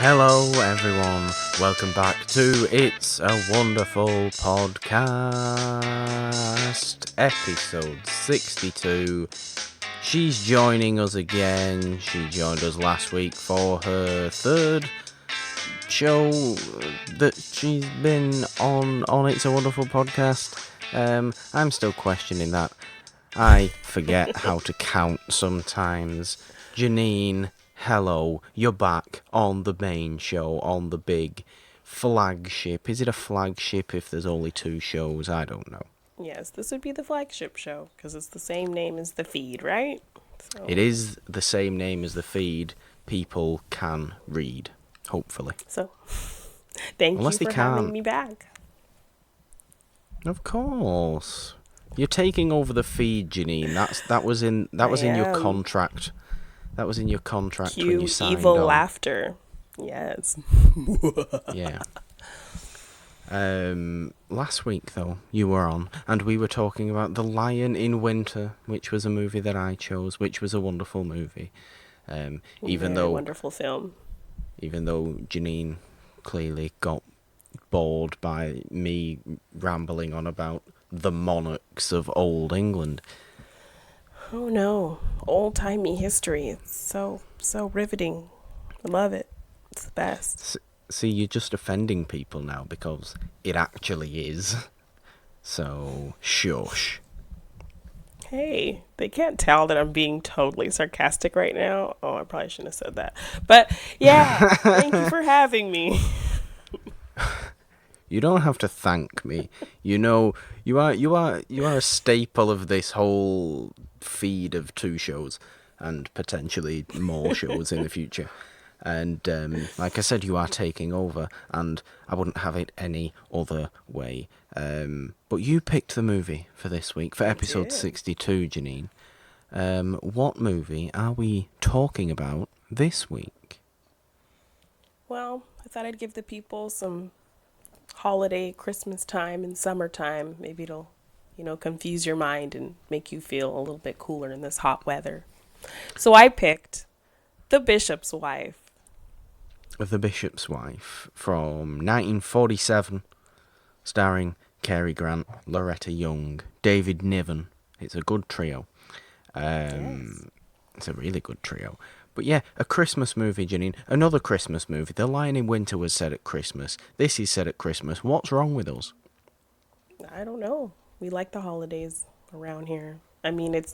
Hello everyone, welcome back to It's a Wonderful Podcast, episode 62. She's joining us again. She joined us last week for her third show that she's been on It's a Wonderful Podcast. I'm still questioning that. I forget how to count sometimes. Jeannine, hello, you're back on the main show, on the big flagship. Is it a flagship if there's only two shows? I don't know. Yes, this would be the flagship show, because it's the same name as the feed, right? So. It is the same name as the feed. People can read, hopefully. So, thank Unless you for having me back. Of course. You're taking over the feed, Jeannine. That was in your contract. That was in your contract Cue when you signed evil on. laughter. Yes. Yeah. Last week though, you were on, and we were talking about The Lion in Winter, which was a movie that I chose, which was a wonderful movie. Wonderful film. Even though Jeannine clearly got bored by me rambling on about the monarchs of old England. Oh no, old-timey history. It's so riveting. I love it. It's the best. See, you're just offending people now because it actually is. So, shush. Hey, they can't tell that I'm being totally sarcastic right now. Oh, I probably shouldn't have said that. But yeah, thank you for having me. You don't have to thank me. You know, you are a staple of this whole feed of two shows and potentially more shows in the future. And like I said, you are taking over, and I wouldn't have it any other way. But you picked the movie for this week, for episode 62, Jeannine. What movie are we talking about this week? Well, I thought I'd give the people some holiday, Christmas time and summertime. Maybe it'll, confuse your mind and make you feel a little bit cooler in this hot weather. So I picked The Bishop's Wife. The Bishop's Wife from 1947, starring Cary Grant, Loretta Young, David Niven. It's a good trio. Yes. It's a really good trio. But yeah, a Christmas movie, Jeannine. Another Christmas movie. The Lion in Winter was set at Christmas. This is set at Christmas. What's wrong with us? I don't know. We like the holidays around here. I mean, the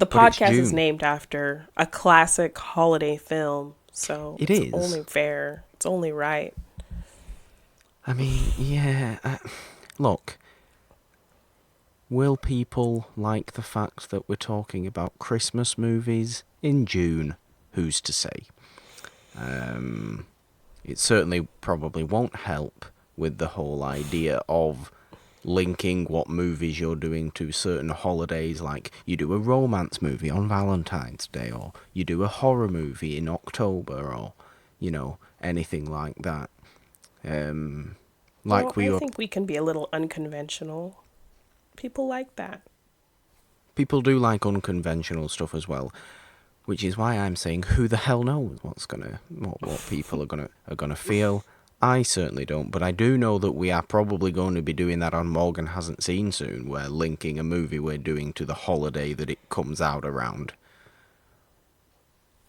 podcast is named after a classic holiday film, so it's only fair. It's only right. I mean, yeah. Look, will people like the fact that we're talking about Christmas movies in June? Who's to say? It certainly probably won't help with the whole idea of linking what movies you're doing to certain holidays, like you do a romance movie on Valentine's Day, or you do a horror movie in October, or, anything like that. I think we can be a little unconventional. People like that. People do like unconventional stuff as well, which is why I'm saying, who the hell knows what people are gonna feel. I certainly don't, but I do know that we are probably going to be doing that on Morgan Hasn't Seen soon. We're linking a movie we're doing to the holiday that it comes out around.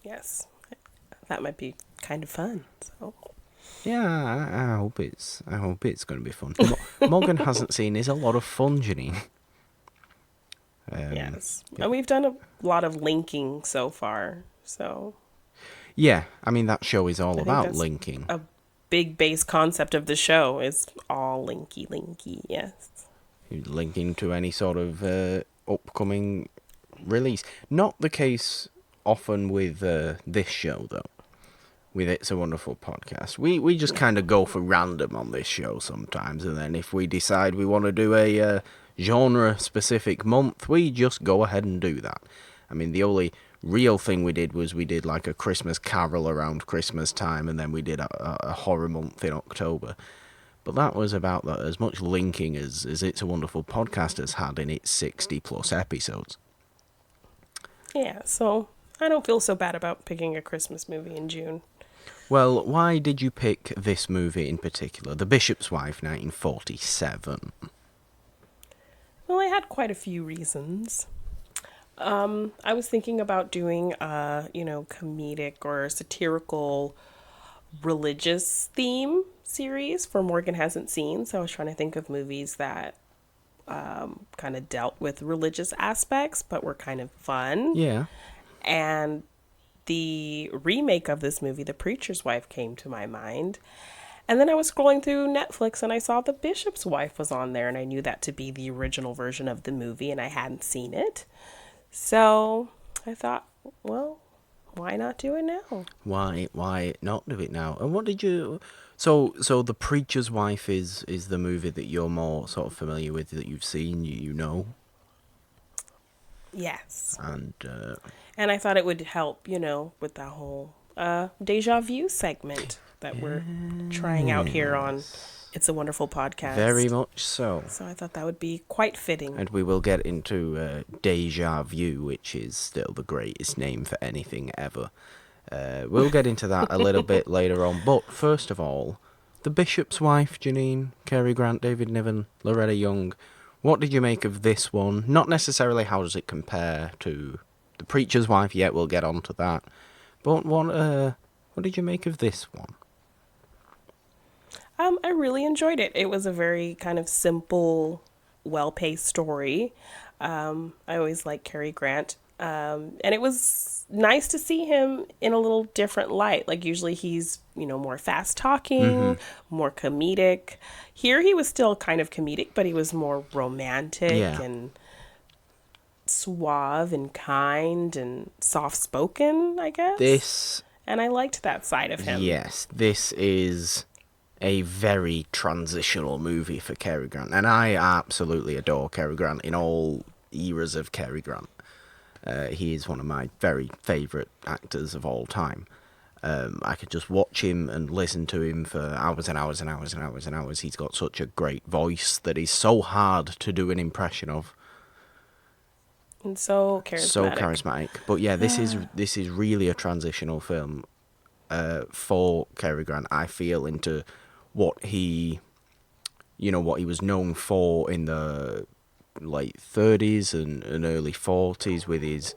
Yes, that might be kind of fun. So. Yeah, I hope it's going to be fun. Morgan Hasn't Seen is a lot of fun, Jeannine. Yes, and we've done a lot of linking so far. So. Yeah, I mean that show is all about linking. A big base concept of the show is all linky, yes. Linking to any sort of upcoming release. Not the case often with this show, though. With It's a Wonderful Podcast. We just kind of go for random on this show sometimes, and then if we decide we want to do a genre-specific month, we just go ahead and do that. I mean, the only real thing we did like a Christmas Carol around Christmas time, and then we did a horror month in October. But that was about as much linking as It's a Wonderful Podcast has had in its 60-plus episodes. Yeah, so I don't feel so bad about picking a Christmas movie in June. Well, why did you pick this movie in particular, The Bishop's Wife, 1947? Well, I had quite a few reasons. I was thinking about doing a, comedic or satirical religious theme series for Morgan Hasn't Seen. So I was trying to think of movies that kind of dealt with religious aspects, but were kind of fun. Yeah. And the remake of this movie, The Preacher's Wife, came to my mind. And then I was scrolling through Netflix and I saw The Bishop's Wife was on there, and I knew that to be the original version of the movie, and I hadn't seen it. So I thought, well, why not do it now? Why not do it now? And what did you... So The Preacher's Wife is the movie that you're more sort of familiar with, that you've seen, you know? Yes. And I thought it would help, with that whole DejaView segment that we're trying out here on It's a Wonderful Podcast. very much so. So I thought that would be quite fitting. And we will get into DejaView, which is still the greatest name for anything ever. We'll get into that a little bit later on. But first of all, The Bishop's Wife, Jeannine, Cary Grant, David Niven, Loretta Young. What did you make of this one? Not necessarily how does it compare to The Preacher's Wife yet, we'll get on to that. But what did you make of this one? I really enjoyed it. It was a very kind of simple, well-paced story. I always like Cary Grant. And it was nice to see him in a little different light. Like usually he's, more fast talking, more comedic. Here he was still kind of comedic, but he was more romantic and suave and kind and soft-spoken, I guess. And I liked that side of him. Yes, this is a very transitional movie for Cary Grant. And I absolutely adore Cary Grant in all eras of Cary Grant. He is one of my very favourite actors of all time. I could just watch him and listen to him for hours and hours and hours and hours and hours. He's got such a great voice that is so hard to do an impression of. And so charismatic. But yeah, this is really a transitional film for Cary Grant, I feel, into what he was known for in the late 30s and early 40s with his,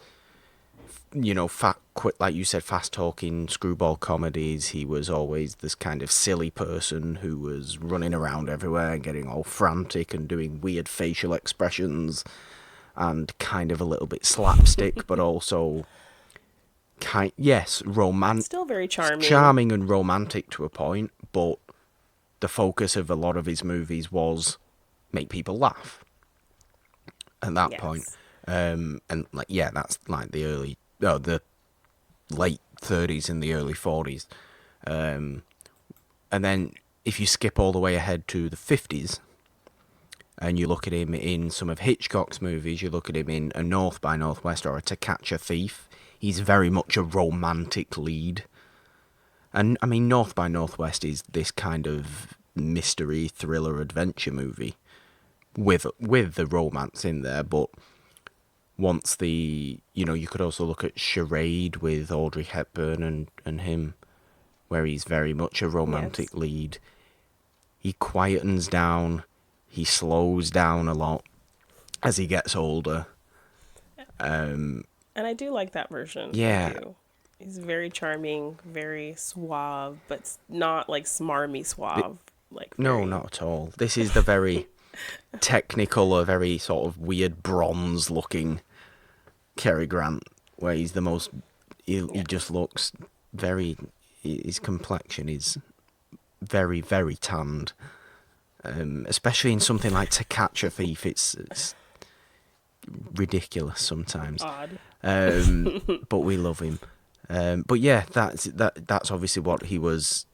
like you said, fast-talking screwball comedies. He was always this kind of silly person who was running around everywhere and getting all frantic and doing weird facial expressions and kind of a little bit slapstick, but also still very charming and romantic to a point, but the focus of a lot of his movies was make people laugh. At that point, and that's like the late 30s and the early 40s, and then if you skip all the way ahead to the 50s, and you look at him in some of Hitchcock's movies, you look at him in A North by Northwest or A To Catch a Thief, he's very much a romantic lead. And I mean, North by Northwest is this kind of mystery thriller adventure movie with the romance in there, but once you could also look at Charade with Audrey Hepburn and him, where he's very much a romantic lead. He quietens down, he slows down a lot as he gets older. And I do like that version. Yeah. He's very charming, very suave, but not like smarmy suave. No, not at all. This is the very technical, a very sort of weird bronze-looking Cary Grant, where he's the most... He just looks very... His complexion is very, very tanned. Especially in something like To Catch a Thief, it's ridiculous sometimes. Odd. But we love him. But yeah, that's obviously what he was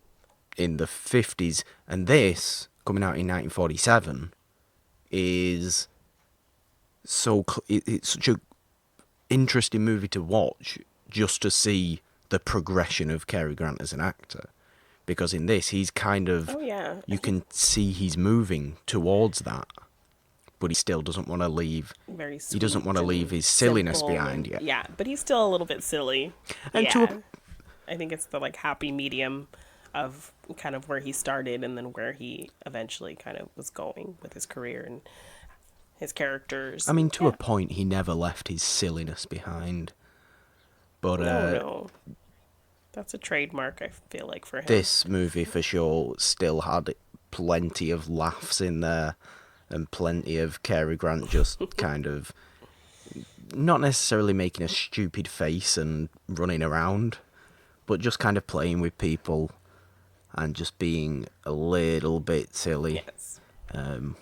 in the 50s. And this, coming out in 1947... is it's such a interesting movie to watch, just to see the progression of Cary Grant as an actor, because in this he's kind of you can see he's moving towards that, but he still doesn't want to leave. He doesn't want to leave his silliness behind yet. Yeah, but he's still a little bit silly. And I think it's the like happy medium of kind of where he started and then where he eventually kind of was going with his career and his characters. I mean, And to a yeah, point, he never left his silliness behind. But no, that's a trademark. I feel like for him. this movie for sure still had plenty of laughs in there and plenty of Cary Grant just kind of not necessarily making a stupid face and running around, but just kind of playing with people and just being a little bit silly, Yes.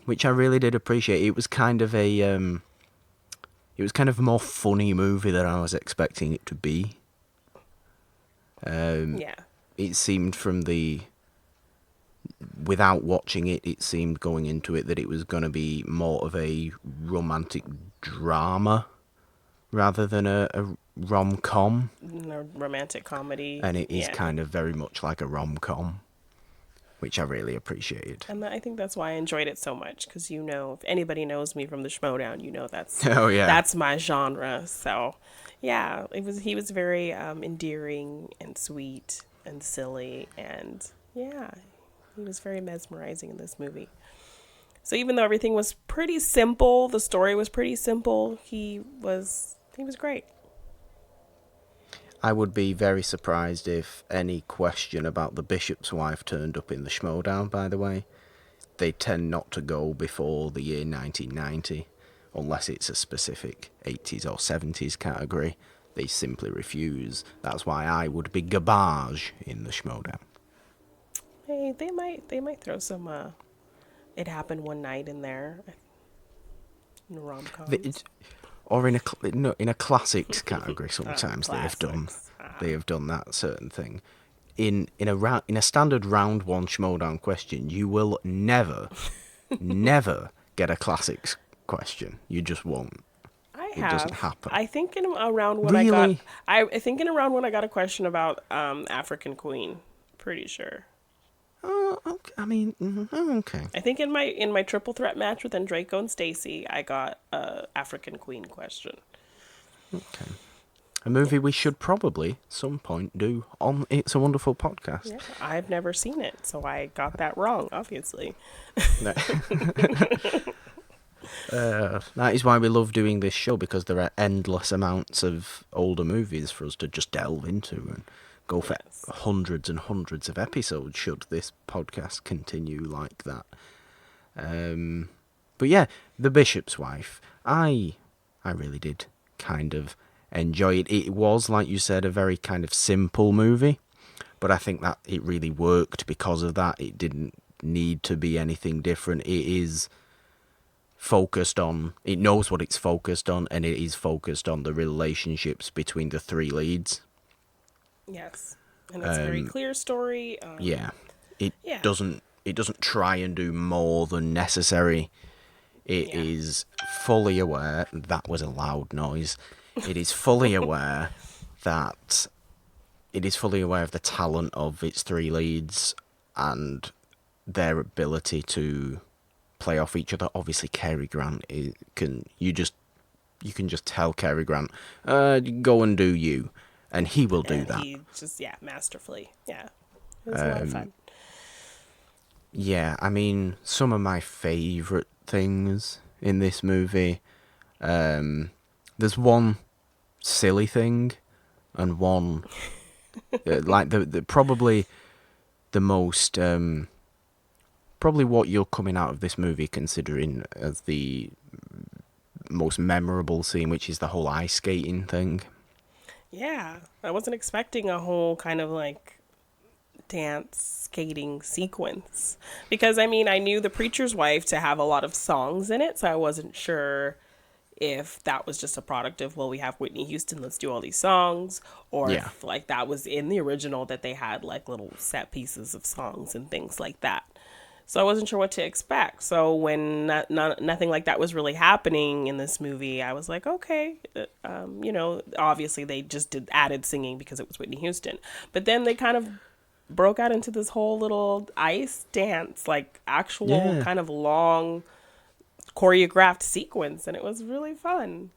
which I really did appreciate. It was kind of a more funny movie than I was expecting it to be. Yeah. It seemed without watching it, it seemed going into it that it was going to be more of a romantic drama rather than a rom-com. No, romantic comedy. And it is Yeah. kind of very much like a rom-com, which I really appreciated. And I think that's why I enjoyed it so much because if anybody knows me from the Schmodown, that's Oh, yeah. that's my genre. So, yeah, he was very endearing and sweet and silly, and yeah, he was very mesmerizing in this movie. So even though everything was pretty simple, the story was pretty simple, he was great. I would be very surprised if any question about the bishop's wife turned up in the Schmodown, by the way. They tend not to go before the year 1990, unless it's a specific 80s or 70s category. They simply refuse. That's why I would be garbage in the Schmodown. Hey, they might throw some It Happened One Night in there in rom-coms. Or in a classics category, sometimes Classics. they have done that certain thing. In a standard round one Schmodown question, you will never get a classics question. You just won't. It doesn't happen. I think in around when Really? I think in around when I got a question about African Queen. Pretty sure. Oh, okay. I mean, okay. I think in my triple threat match with Draco and Stacy, I got a African Queen question. Okay. A movie we should probably some point do on It's a Wonderful Podcast. Yeah, I've never seen it, so I got that wrong, obviously. That is why we love doing this show, because there are endless amounts of older movies for us to just delve into and go for Yes. hundreds and hundreds of episodes should this podcast continue like that. But yeah, The Bishop's Wife, I really did kind of enjoy it. It was, like you said, a very kind of simple movie, but I think that it really worked because of that. It didn't need to be anything different. It knows what it's focused on, and it is focused on the relationships between the three leads. Yes, and it's a very clear story. Yeah. It Yeah. doesn't try and do more than necessary. It Yeah. is fully aware that was a loud noise. It is fully aware that it is fully aware of the talent of its three leads and their ability to play off each other. Obviously, Cary Grant you can just tell Cary Grant, go and do you, and he will do And that. he just masterfully. Yeah, it was a lot of fun. Yeah, I mean, some of my favourite things in this movie, there's one silly thing and one like the probably the most probably what you're coming out of this movie considering as the most memorable scene, which is the whole ice skating thing. Yeah, I wasn't expecting a whole kind of like dance skating sequence because I mean I knew The Preacher's Wife to have a lot of songs in it, so I wasn't sure if that was just a product of, well, we have Whitney Houston, let's do all these songs, or Yeah. if like that was in the original that they had like little set pieces of songs and things like that. So I wasn't sure what to expect. So when nothing like that was really happening in this movie, I was like, okay, obviously they just added singing because it was Whitney Houston. But then they kind of broke out into this whole little ice dance, like actual kind of long choreographed sequence, and it was really fun.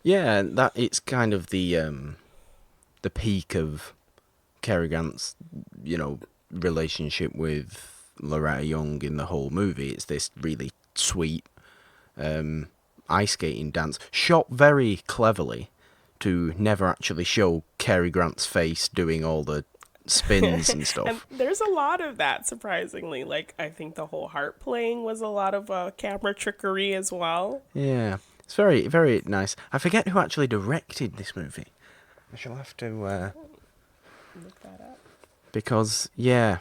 Yeah, that it's kind of the peak of Cary Grant's, relationship with Loretta Young in the whole movie. It's this really sweet ice skating dance, shot very cleverly to never actually show Cary Grant's face doing all the spins and And stuff. there's a lot of that, surprisingly. Like, I think the whole harp playing was a lot of camera trickery as well. Yeah, it's very, very nice. I forget who actually directed this movie. I shall have to, Look that up. because, yeah,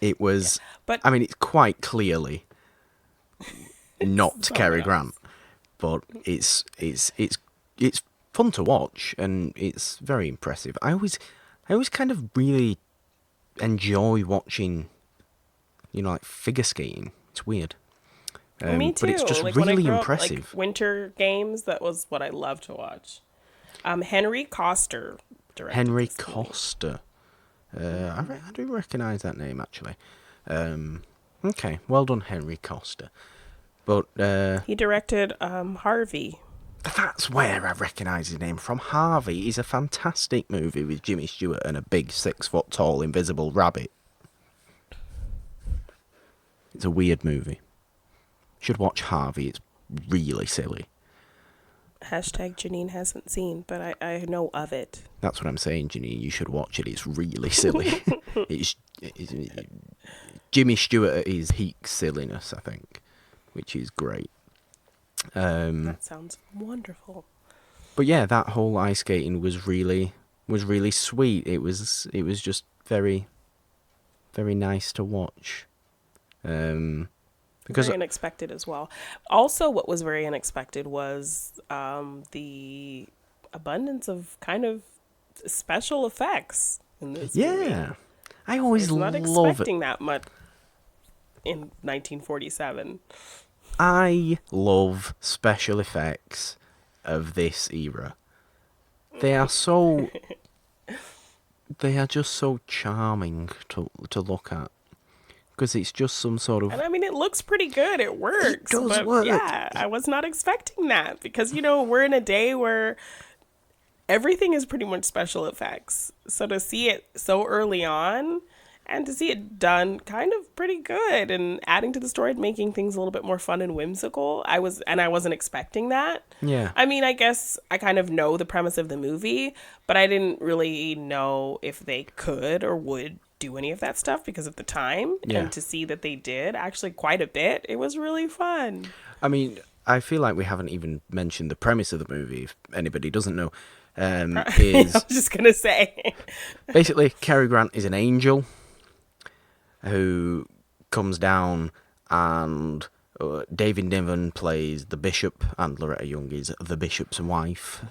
it Yeah. was, But I mean, it's quite clearly not someone Cary else. Grant, but it's fun to watch, and it's very impressive. I always kind of really enjoy watching, like figure skating. It's weird, Me but it's too. just Like when I really grew up, like impressive. winter games, that was what I loved to watch. Henry Coster directed Henry this movie. Costa. I do recognise that name actually. Okay, well done, Henry Costa. But He directed Harvey. that's where I recognise his name from. Harvey is a fantastic movie with Jimmy Stewart and a big 6 foot tall invisible rabbit. It's a weird movie. You should watch Harvey. It's really silly. Hashtag Jeannine hasn't seen, but I know of it. That's what I'm saying, Jeannine. You should watch it. It's really silly. it's Jimmy Stewart at his peak silliness, I think, which is great. That sounds wonderful. But yeah, that whole ice skating was really sweet. It was just very, very nice to watch. Because Very unexpected as well. Also, what was very unexpected was the abundance of kind of special effects in this movie. yeah, I I always was not love it. expecting that much in 1947. I love special effects of this era. They are so they are just so charming to look at, because it's just some sort And of I mean, it looks pretty good. It works. does But work. yeah, I was not expecting that because, we're in a day where everything is pretty much special effects. So to see it so early on and to see it done kind of pretty good and adding to the story and making things a little bit more fun and whimsical, I wasn't expecting that. Yeah. I mean, I guess I kind of know the premise of the movie, but I didn't really know if they could or would do any of that stuff because of the time. Yeah. And to see that they did actually quite a bit, it was really fun. I mean, I feel like we haven't even mentioned the premise of the movie. If anybody doesn't know, I is was just gonna say. basically Cary Grant is an angel who comes down, and David Niven plays the bishop, and Loretta Young is the bishop's wife.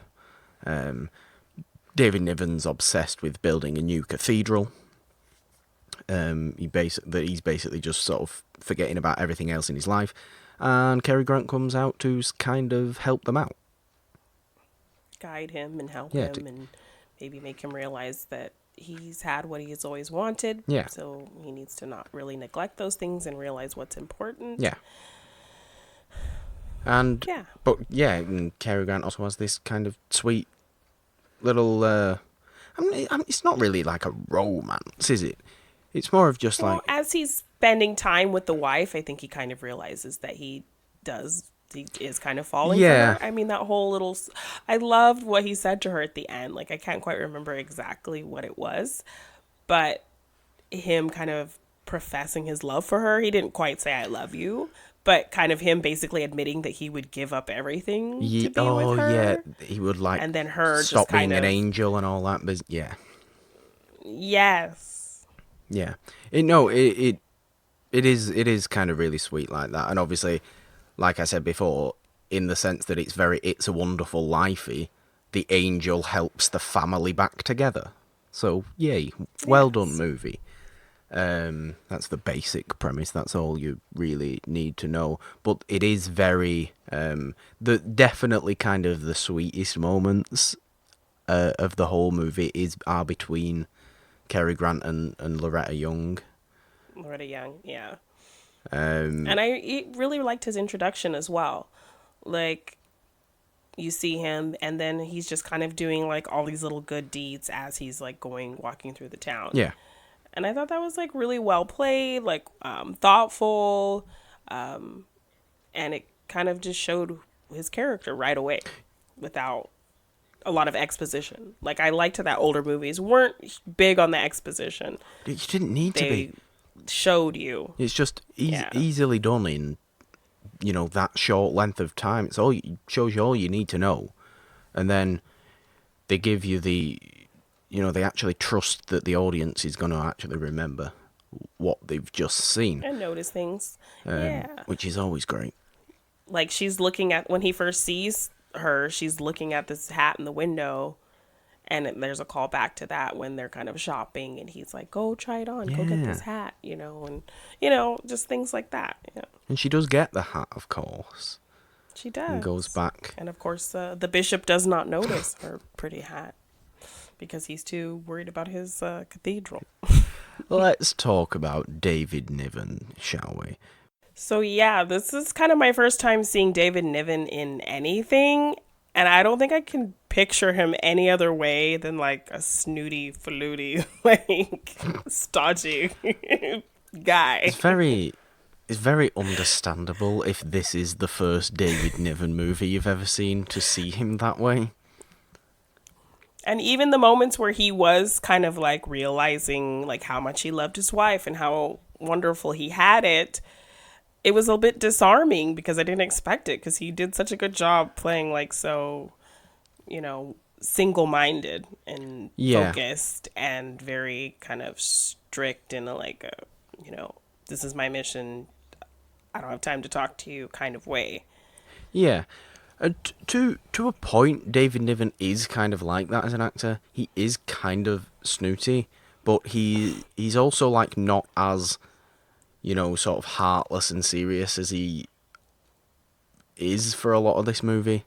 David Niven's obsessed with building a new cathedral. He's basically just sort of forgetting about everything else in his life, and Cary Grant comes out to kind of help them out. Guide him and help Yeah, him and maybe make him realize that he's had what he's always wanted. Yeah. So he needs to not really neglect those things and realize what's important. Yeah. And Yeah. but yeah, and Cary Grant also has this kind of sweet little. It's not really like a romance, is it? It's more of just Well, like as he's spending time with the wife, I think he kind of realizes that he is kind of falling Yeah. for her. I mean, that whole little, I loved what he said to her at the end. Like, I can't quite remember exactly what it was, but him kind of professing his love for her. He didn't quite say, I love you, but kind of him basically admitting that he would give up everything to be with her. yeah, he would like And then her stop just kind being an of, angel and all that. But yeah, yes. yeah. It is kind of really sweet like that, and obviously, like I said before, in the sense that It's a Wonderful Lifey, the angel helps the family back together. So yay, well done, movie. That's the basic premise. That's all you really need to know. But it is very definitely kind of the sweetest moments of the whole movie are between Cary Grant and Loretta Young. Loretta Young, yeah. Um, And I really liked his introduction as well. Like, you see him, and then he's just kind of doing like all these little good deeds as he's like walking through the town. Yeah. And I thought that was like really well played, like thoughtful, and it kind of just showed his character right away without a lot of exposition. Like I liked that older movies weren't big on the exposition. You didn't need to be. Showed you. It's just easily done in, that short length of time. It's all shows you all you need to know, and then they give you they actually trust that the audience is going to actually remember what they've just seen and notice things. Which is always great. Like she's looking at, when he first sees her, she's looking at this hat in the window, and there's a call back to that when they're kind of shopping, and he's like, go try it on, go get this hat, and just things like that. Yeah. And she does get the hat, of course. She does. And goes back. And of course, the bishop does not notice her pretty hat because he's too worried about his cathedral. Let's talk about David Niven, shall we? So yeah, this is kind of my first time seeing David Niven in anything, and I don't think I can picture him any other way than like a snooty, faluty, like stodgy guy. It's very understandable if this is the first David Niven movie you've ever seen to see him that way. And even the moments where he was kind of like realizing like how much he loved his wife and how wonderful he had it, it was a bit disarming because I didn't expect it, because he did such a good job playing like so, single-minded and focused and very kind of strict in this is my mission, I don't have time to talk to you kind of way. Yeah. To a point, David Niven is kind of like that as an actor. He is kind of snooty, but he's also like not as, sort of heartless and serious as he is for a lot of this movie.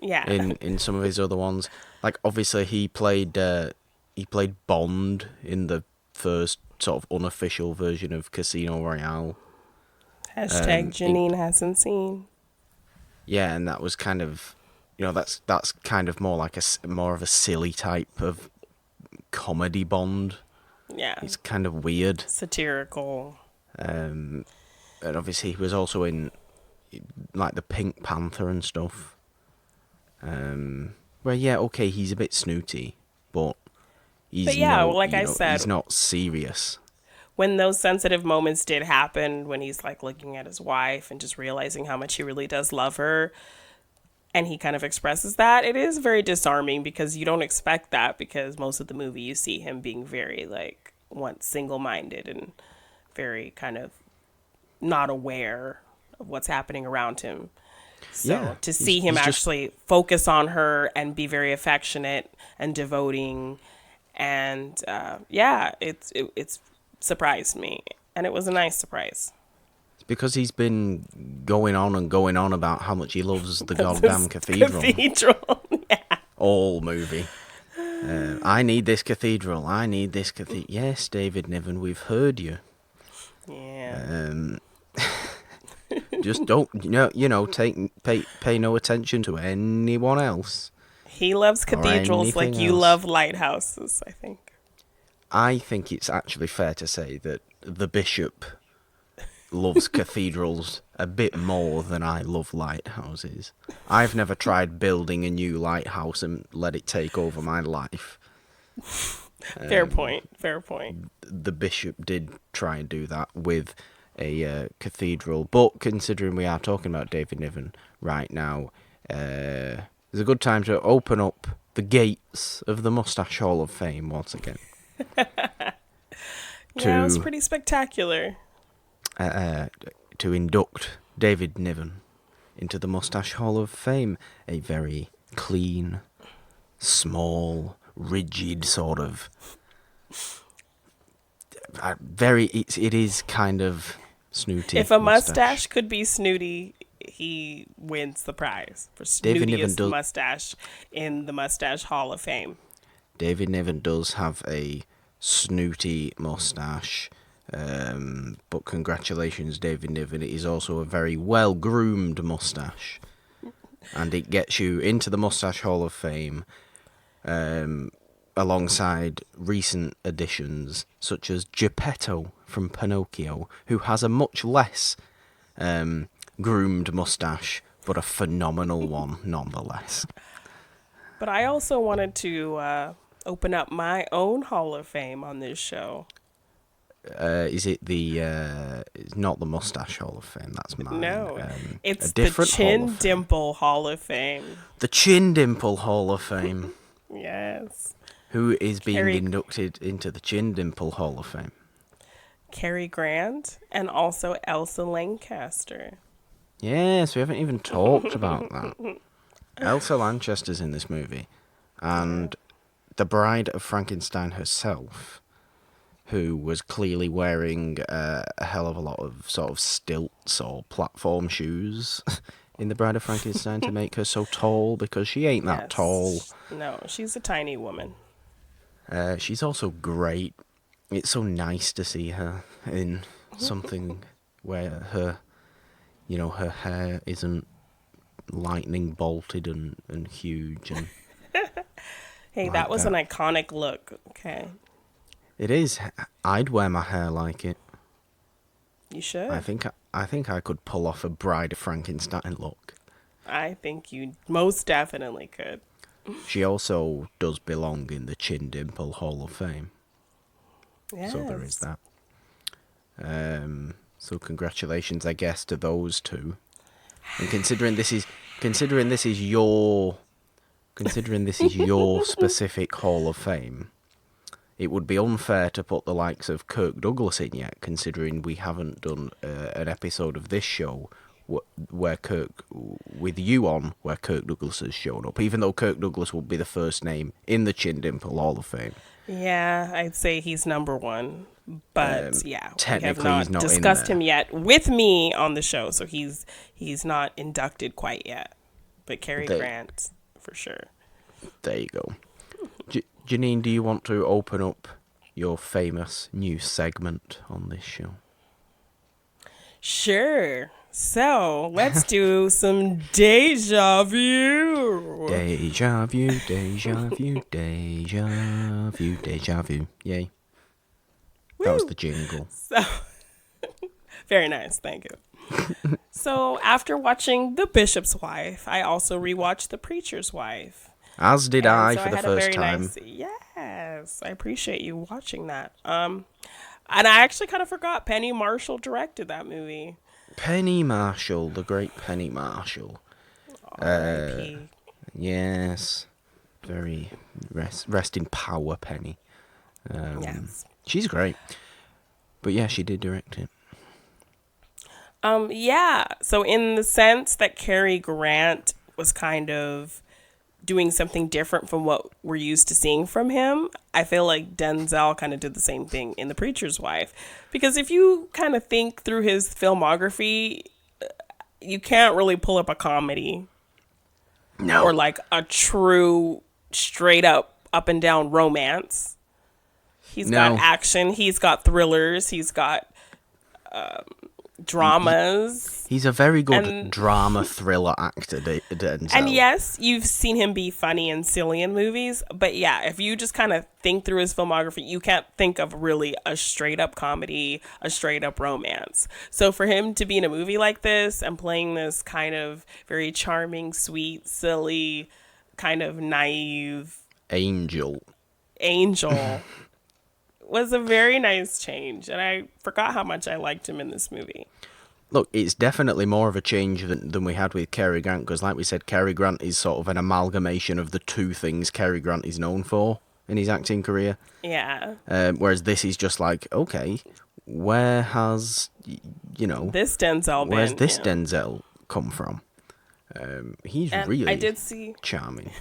Yeah. In some of his other ones, like obviously he played Bond in the first sort of unofficial version of Casino Royale. Hashtag Jeannine hasn't seen. Yeah, and that was kind of, that's kind of more like more of a silly type of comedy Bond. Yeah. It's kind of weird. Satirical. And obviously he was also in like the Pink Panther and stuff. Where he's a bit snooty, but he's I said, he's not serious. When those sensitive moments did happen, when he's like looking at his wife and just realizing how much he really does love her, and he kind of expresses that, it is very disarming because you don't expect that, because most of the movie you see him being very like single-minded and very kind of not aware of what's happening around him. So to see him actually focus on her and be very affectionate and devoting, and it's surprised me, and it was a nice surprise. It's because he's been going on about how much he loves the goddamn cathedral. Yeah. All movie. I need this cathedral. I need this cathedral. Yes, David Niven, we've heard you. Yeah. Just don't, pay no attention to anyone else. He loves cathedrals like you love lighthouses, I think. I think it's actually fair to say that the bishop loves cathedrals a bit more than I love lighthouses. I've never tried building a new lighthouse and let it take over my life. Fair point. The bishop did try and do that with a cathedral, but considering we are talking about David Niven right now, there's a good time to open up the gates of the Moustache Hall of Fame once again. Yeah, it was pretty spectacular. To induct David Niven into the Moustache Hall of Fame, a very clean, small, rigid sort of it is kind of snooty. If a mustache could be snooty, he wins the prize for snootiest mustache in the Moustache Hall of Fame. David Niven does have a snooty mustache, but congratulations, David Niven. It is also a very well-groomed mustache. and it gets you into the Moustache Hall of Fame, alongside recent additions such as Geppetto from Pinocchio, who has a much less groomed moustache, but a phenomenal one nonetheless. But I also wanted to open up my own Hall of Fame on this show. Is it the? It's not the Moustache Hall of Fame. That's mine. No, it's a the different Hall Chin of Fame. Dimple Hall of Fame. The Chin Dimple Hall of Fame. Yes. Who is being Cary- inducted into the Chin Dimple Hall of Fame? Cary Grant and also Elsa Lancaster. Yes, we haven't even talked about that. Elsa Lanchester's in this movie, and the Bride of Frankenstein herself, who was clearly wearing a hell of a lot of sort of stilts or platform shoes in the Bride of Frankenstein to make her so tall, because she ain't that tall. No, she's a tiny woman. She's also great. It's so nice to see her in something where her hair isn't lightning bolted and huge. And Hey, like that was an iconic look. Okay. It is. I'd wear my hair like it. You should. I think I could pull off a Bride of Frankenstein look. I think you most definitely could. She also does belong in the Chin Dimple Hall of Fame. Yes. So there is that. So congratulations, I guess, to those two. And considering this is your specific Hall of Fame, it would be unfair to put the likes of Kirk Douglas in yet, considering we haven't done an episode of this show where Kirk Douglas has shown up, even though Kirk Douglas would be the first name in the Chin Dimple Hall of Fame. Yeah, I'd say he's number one. But yeah, technically we have he's not discussed in him yet with me on the show, so he's not inducted quite yet. But Cary Grant, for sure. There you go. Jeannine, do you want to open up your famous new segment on this show? Sure. So let's do some deja vu. Deja vu, deja vu, deja vu, deja vu. Yay. Woo. That was the jingle. So, very nice. Thank you. So after watching The Bishop's Wife, I also rewatched The Preacher's Wife. As did I So for the first time. Yes, I appreciate you watching that. And I actually kind of forgot Penny Marshall directed that movie. Penny Marshall, the great Penny Marshall. R.I.P. Yes. Very rest in power, Penny. Yes. She's great. But yeah, she did direct it. Yeah. So in the sense that Cary Grant was kind of doing something different from what we're used to seeing from him, I feel like Denzel kind of did the same thing in The Preacher's Wife. Because if you kind of think through his filmography, you can't really pull up a comedy. No. Or like a true, straight up and down romance. He's got action, he's got thrillers, he's got dramas. He's a very good drama thriller actor, Denzel. And yes, you've seen him be funny and silly in movies, but yeah, if you just kind of think through his filmography, you can't think of really a straight up comedy, a straight up romance. So for him to be in a movie like this and playing this kind of very charming, sweet, silly, kind of naive angel was a very nice change, and I forgot how much I liked him in this movie. Look, it's definitely more of a change than we had with Cary Grant, because like we said, Cary Grant is sort of an amalgamation of the two things Cary Grant is known for in his acting career. Yeah. Whereas this is just like, okay, where has, this Denzel where's been? this Denzel come from? He's really I did see charming.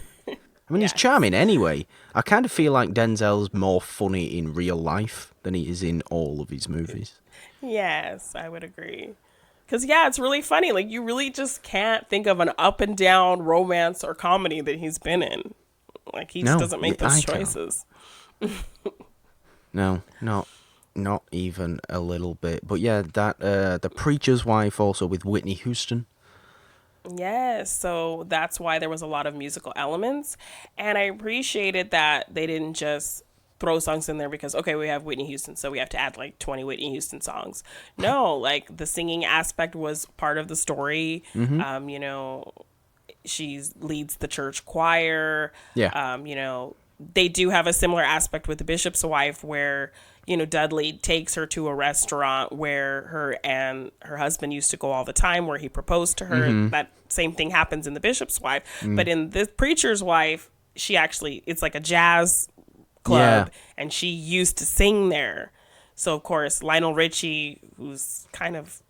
I mean, he's charming anyway. I kind of feel like Denzel's more funny in real life than he is in all of his movies. Yes, I would agree. Because, yeah, it's really funny. Like, you really just can't think of an up and down romance or comedy that he's been in. Like, he just doesn't make those choices. No, not even a little bit. But yeah, that The Preacher's Wife, also with Whitney Houston. Yes, so that's why there was a lot of musical elements. And I appreciated that they didn't just throw songs in there because, okay, we have Whitney Houston, so we have to add like 20 Whitney Houston songs. No, like the singing aspect was part of the story. Mm-hmm. You know, she leads the church choir. Yeah. You know, they do have a similar aspect with the bishop's wife where, you know, Dudley takes her to a restaurant where her and her husband used to go all the time, where he proposed to her. Mm-hmm. That same thing happens in the bishop's wife. But in the preacher's wife, she actually, it's like a jazz club, and she used to sing there. So, of course, Lionel Richie, who's kind of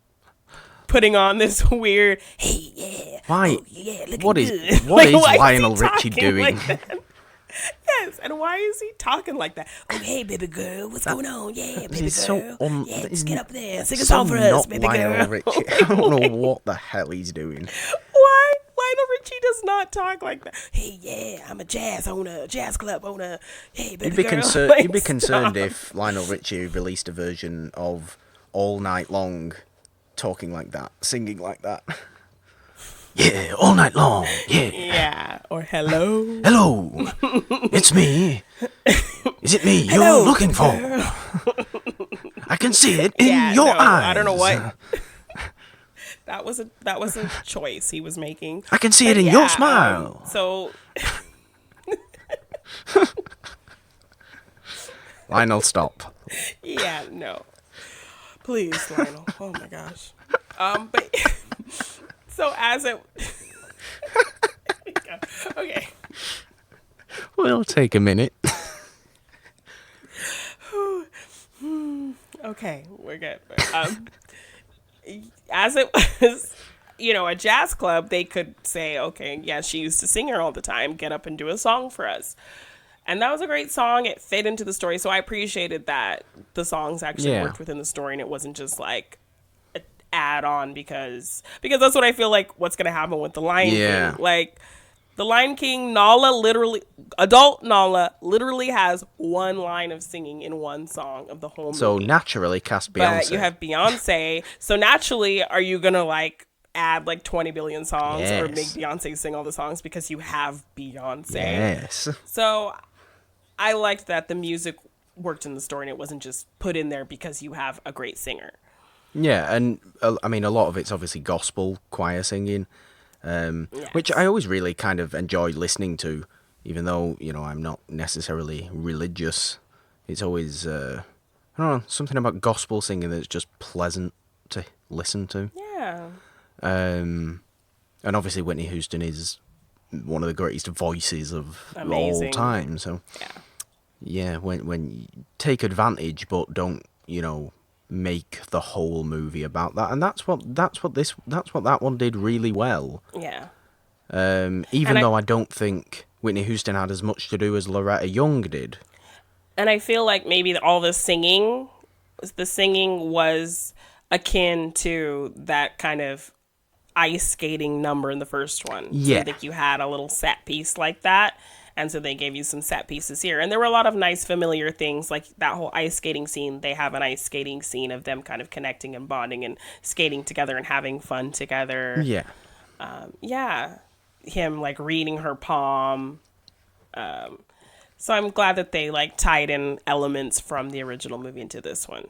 putting on this weird, hey, yeah, Why? oh, yeah, looking What good. is what Like, is why he Lionel Richie talking doing? like that? Yes, and why is he talking like that? Oh, hey, baby girl, what's going on? Yeah, baby This girl. is so yeah, just get up there, sing a so song for us, not baby Lionel girl. Richie. I don't know what the hell he's doing. Why? Lionel Richie does not talk like that. Hey, yeah, I'm a jazz owner, jazz club owner. Hey, baby You'd be girl. concerned. Like, You'd be concerned stop. if Lionel Richie released a version of All Night Long, talking like that, singing like that. Yeah, all night long. Yeah. Yeah, or hello. Hello, it's me. Is it me Hello, you're looking for? girl. I can see it in Yeah, your no, eyes. I don't know what. That was a choice he was making. I can see But it in yeah, your smile. So Lionel, stop. yeah, no. Please, Lionel. Oh my gosh. But so as it okay. We'll take a minute. Okay, we're good. As it was, you know, a jazz club, they could say, okay, yeah, she used to sing here all the time. Get up and do a song for us. And that was a great song. It fit into the story. So I appreciated that the songs actually Yeah. worked within the story and it wasn't just like an add on because that's what I feel like what's going to happen with The Lion Yeah. King. Like, The Lion King, adult Nala literally has one line of singing in one song of the whole movie. So naturally, cast Beyonce. But you have Beyonce. So naturally, are you going to like add like 20 billion songs or Yes. make Beyonce sing all the songs because you have Beyonce? Yes. So I liked that the music worked in the story and it wasn't just put in there because you have a great singer. Yeah, and I mean, a lot of it's obviously gospel choir singing, Yes. which I always really kind of enjoy listening to, even though, you know, I'm not necessarily religious. It's always, I don't know, something about gospel singing that's just pleasant to listen to. Yeah. And obviously Whitney Houston is one of the greatest voices of Amazing. all time, so Yeah. yeah, when you take advantage but don't, you know, make the whole movie about that, and that's what that one did really well. Yeah. Even And though I don't think Whitney Houston had as much to do as Loretta Young did. And I feel like maybe all the singing was akin to that kind of ice skating number in the first one. Yeah. So I think you had a little set piece like that. And so they gave you some set pieces here. And there were a lot of nice familiar things, like that whole ice skating scene. They have an ice skating scene of them kind of connecting and bonding and skating together and having fun together. Yeah. Yeah. Him like reading her palm. So I'm glad that they like tied in elements from the original movie into this one.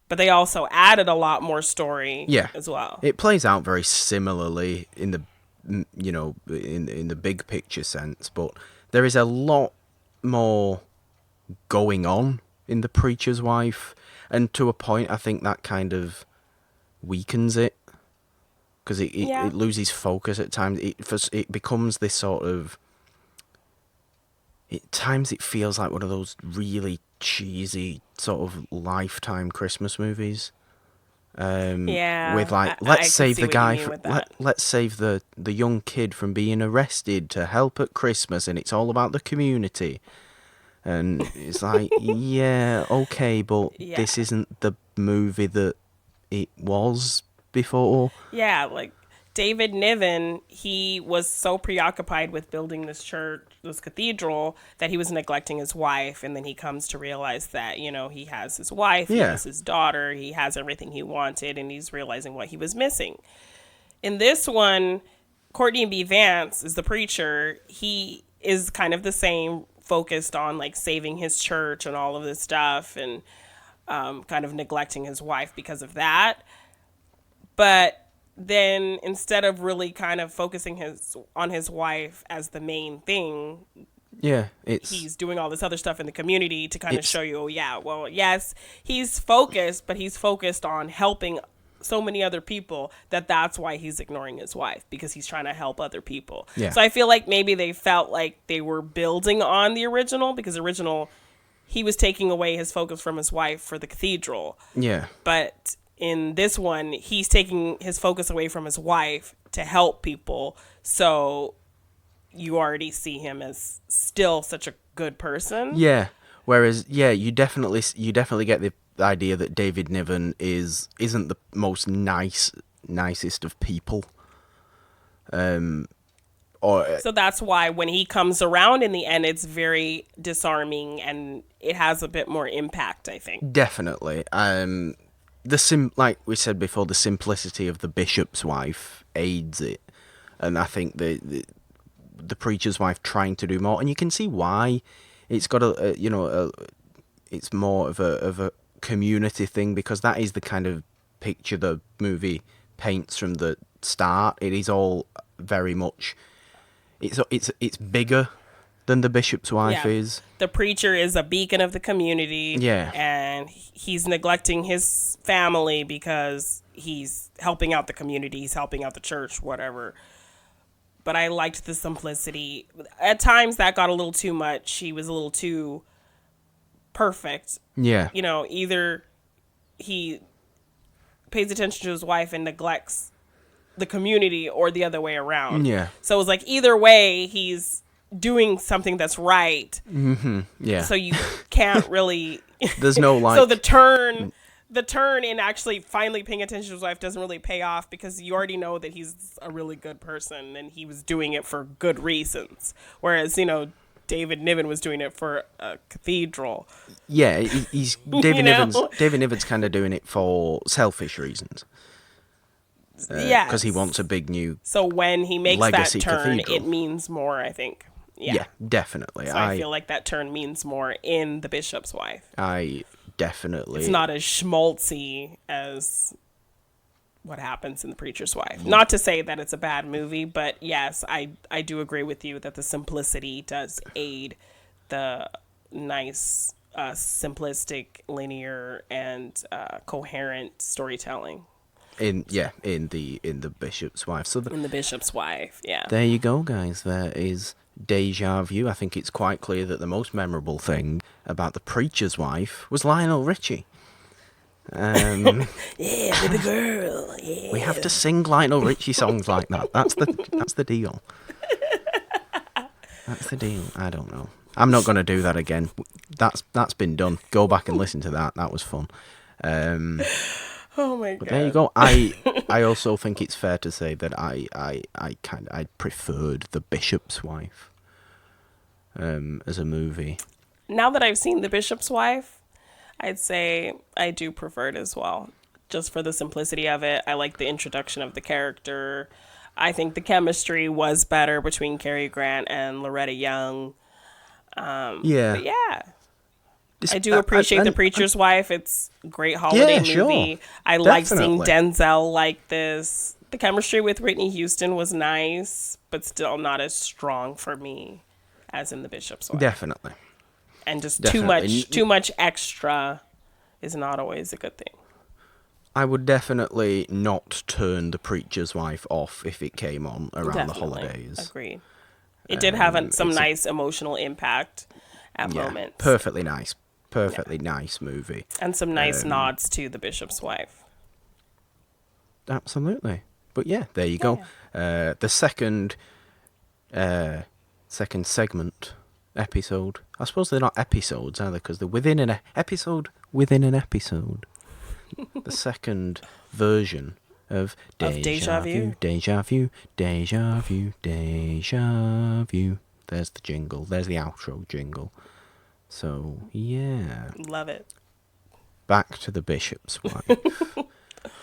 But they also added a lot more story as well. It plays out very similarly in the, you know, in the big picture sense, but there is a lot more going on in The Preacher's Wife, and to a point I think that kind of weakens it, because it loses focus at times. It becomes this sort of, at times it feels like one of those really cheesy sort of Lifetime Christmas movies. With like, let's save the guy, let's save the young kid from being arrested to help at Christmas, and it's all about the community. And it's like, yeah, okay, but this isn't the movie that it was before. Yeah, like David Niven, he was so preoccupied with building this church, this cathedral, that he was neglecting his wife. And then he comes to realize that, you know, he has his wife, he has his daughter, he has everything he wanted, and he's realizing what he was missing. In this one, Courtney B. Vance is the preacher. He is kind of the same, focused on like saving his church and all of this stuff, and kind of neglecting his wife because of that. But then instead of really kind of focusing on his wife as the main thing, Yeah, he's doing all this other stuff in the community to kind of it's show you, oh yeah, well, yes, he's focused, but he's focused on helping so many other people that's why he's ignoring his wife, because he's trying to help other people. Yeah. So I feel like maybe they felt like they were building on the original, because original, he was taking away his focus from his wife for the cathedral. yeah. But in this one, he's taking his focus away from his wife to help people. So you already see him as still such a good person. Yeah. Whereas, yeah, you definitely get the idea that David Niven isn't the most nicest of people. So that's why when he comes around in the end, it's very disarming and it has a bit more impact, I think. Definitely. Like we said before, the simplicity of the bishop's wife aids it, and I think the preacher's wife trying to do more, and you can see why. It's got it's more of a community thing, because that is the kind of picture the movie paints from the start. It is all very much. It's bigger than the bishop's wife is. The preacher is a beacon of the community. Yeah. And he's neglecting his family because he's helping out the community, he's helping out the church, whatever. But I liked the simplicity. At times that got a little too much. He was a little too perfect. Yeah. Either he pays attention to his wife and neglects the community, or the other way around. Yeah. So it was like either way, he's doing something that's right. Mm-hmm. Yeah. So you can't really. There's no like. So the turn in actually finally paying attention to his wife doesn't really pay off, because you already know that he's a really good person and he was doing it for good reasons. Whereas, David Niven was doing it for a cathedral. Yeah, he's David Niven's kind of doing it for selfish reasons. Yeah, because he wants a big new. So when he makes legacy that turn, cathedral. it means more, I think. Yeah, definitely. So I feel like that turn means more in The Bishop's Wife. I definitely. It's not as schmaltzy as what happens in The Preacher's Wife. Not to say that it's a bad movie, but yes, I do agree with you that the simplicity does aid the nice, simplistic, linear, and coherent storytelling. In the Bishop's Wife. So In The Bishop's Wife, yeah. There you go, guys. There is DejaView. I think it's quite clear that the most memorable thing about The Preacher's Wife was Lionel Richie. Yeah, baby girl. Yeah. We have to sing Lionel Richie songs like that. That's the deal. That's the deal. I don't know. I'm not going to do that again. That's been done. Go back and listen to that. That was fun. Oh my god. But there you go. I also think it's fair to say that I preferred The Bishop's Wife as a movie. Now that I've seen The Bishop's Wife, I'd say I do prefer it as well. Just for the simplicity of it. I like the introduction of the character. I think the chemistry was better between Cary Grant and Loretta Young. Yeah. But yeah. I do appreciate The Preacher's Wife. It's a great holiday movie. Sure. I like seeing Denzel like this. The chemistry with Whitney Houston was nice, but still not as strong for me as in The Bishop's Wife. Definitely. And just too much extra is not always a good thing. I would definitely not turn The Preacher's Wife off if it came on around the holidays. Agreed. It did have some nice emotional impact at moments. Perfectly nice. Nice movie. And some nice nods to The Bishop's Wife. Absolutely. But yeah, there you go. The second segment episode. I suppose they're not episodes, are they? Because they're within an episode within an episode. The second version of DejaView. There's the jingle. There's the outro jingle. So, yeah. Love it. Back to The Bishop's Wife.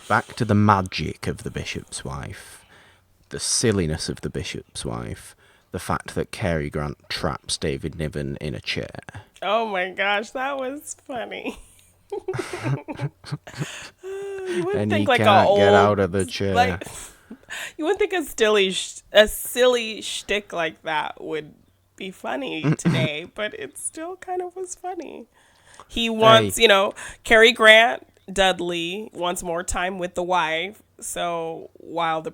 Back to the magic of The Bishop's Wife. the silliness of the bishop's wife, the fact that Cary Grant traps David Niven in a chair. Oh my gosh, that was funny. You wouldn't And think he like a can't old get out of the chair. like you wouldn't think a silly shtick like that would be funny today, but it still kind of was funny. He wants, Cary Grant, Dudley wants more time with the wife. So while the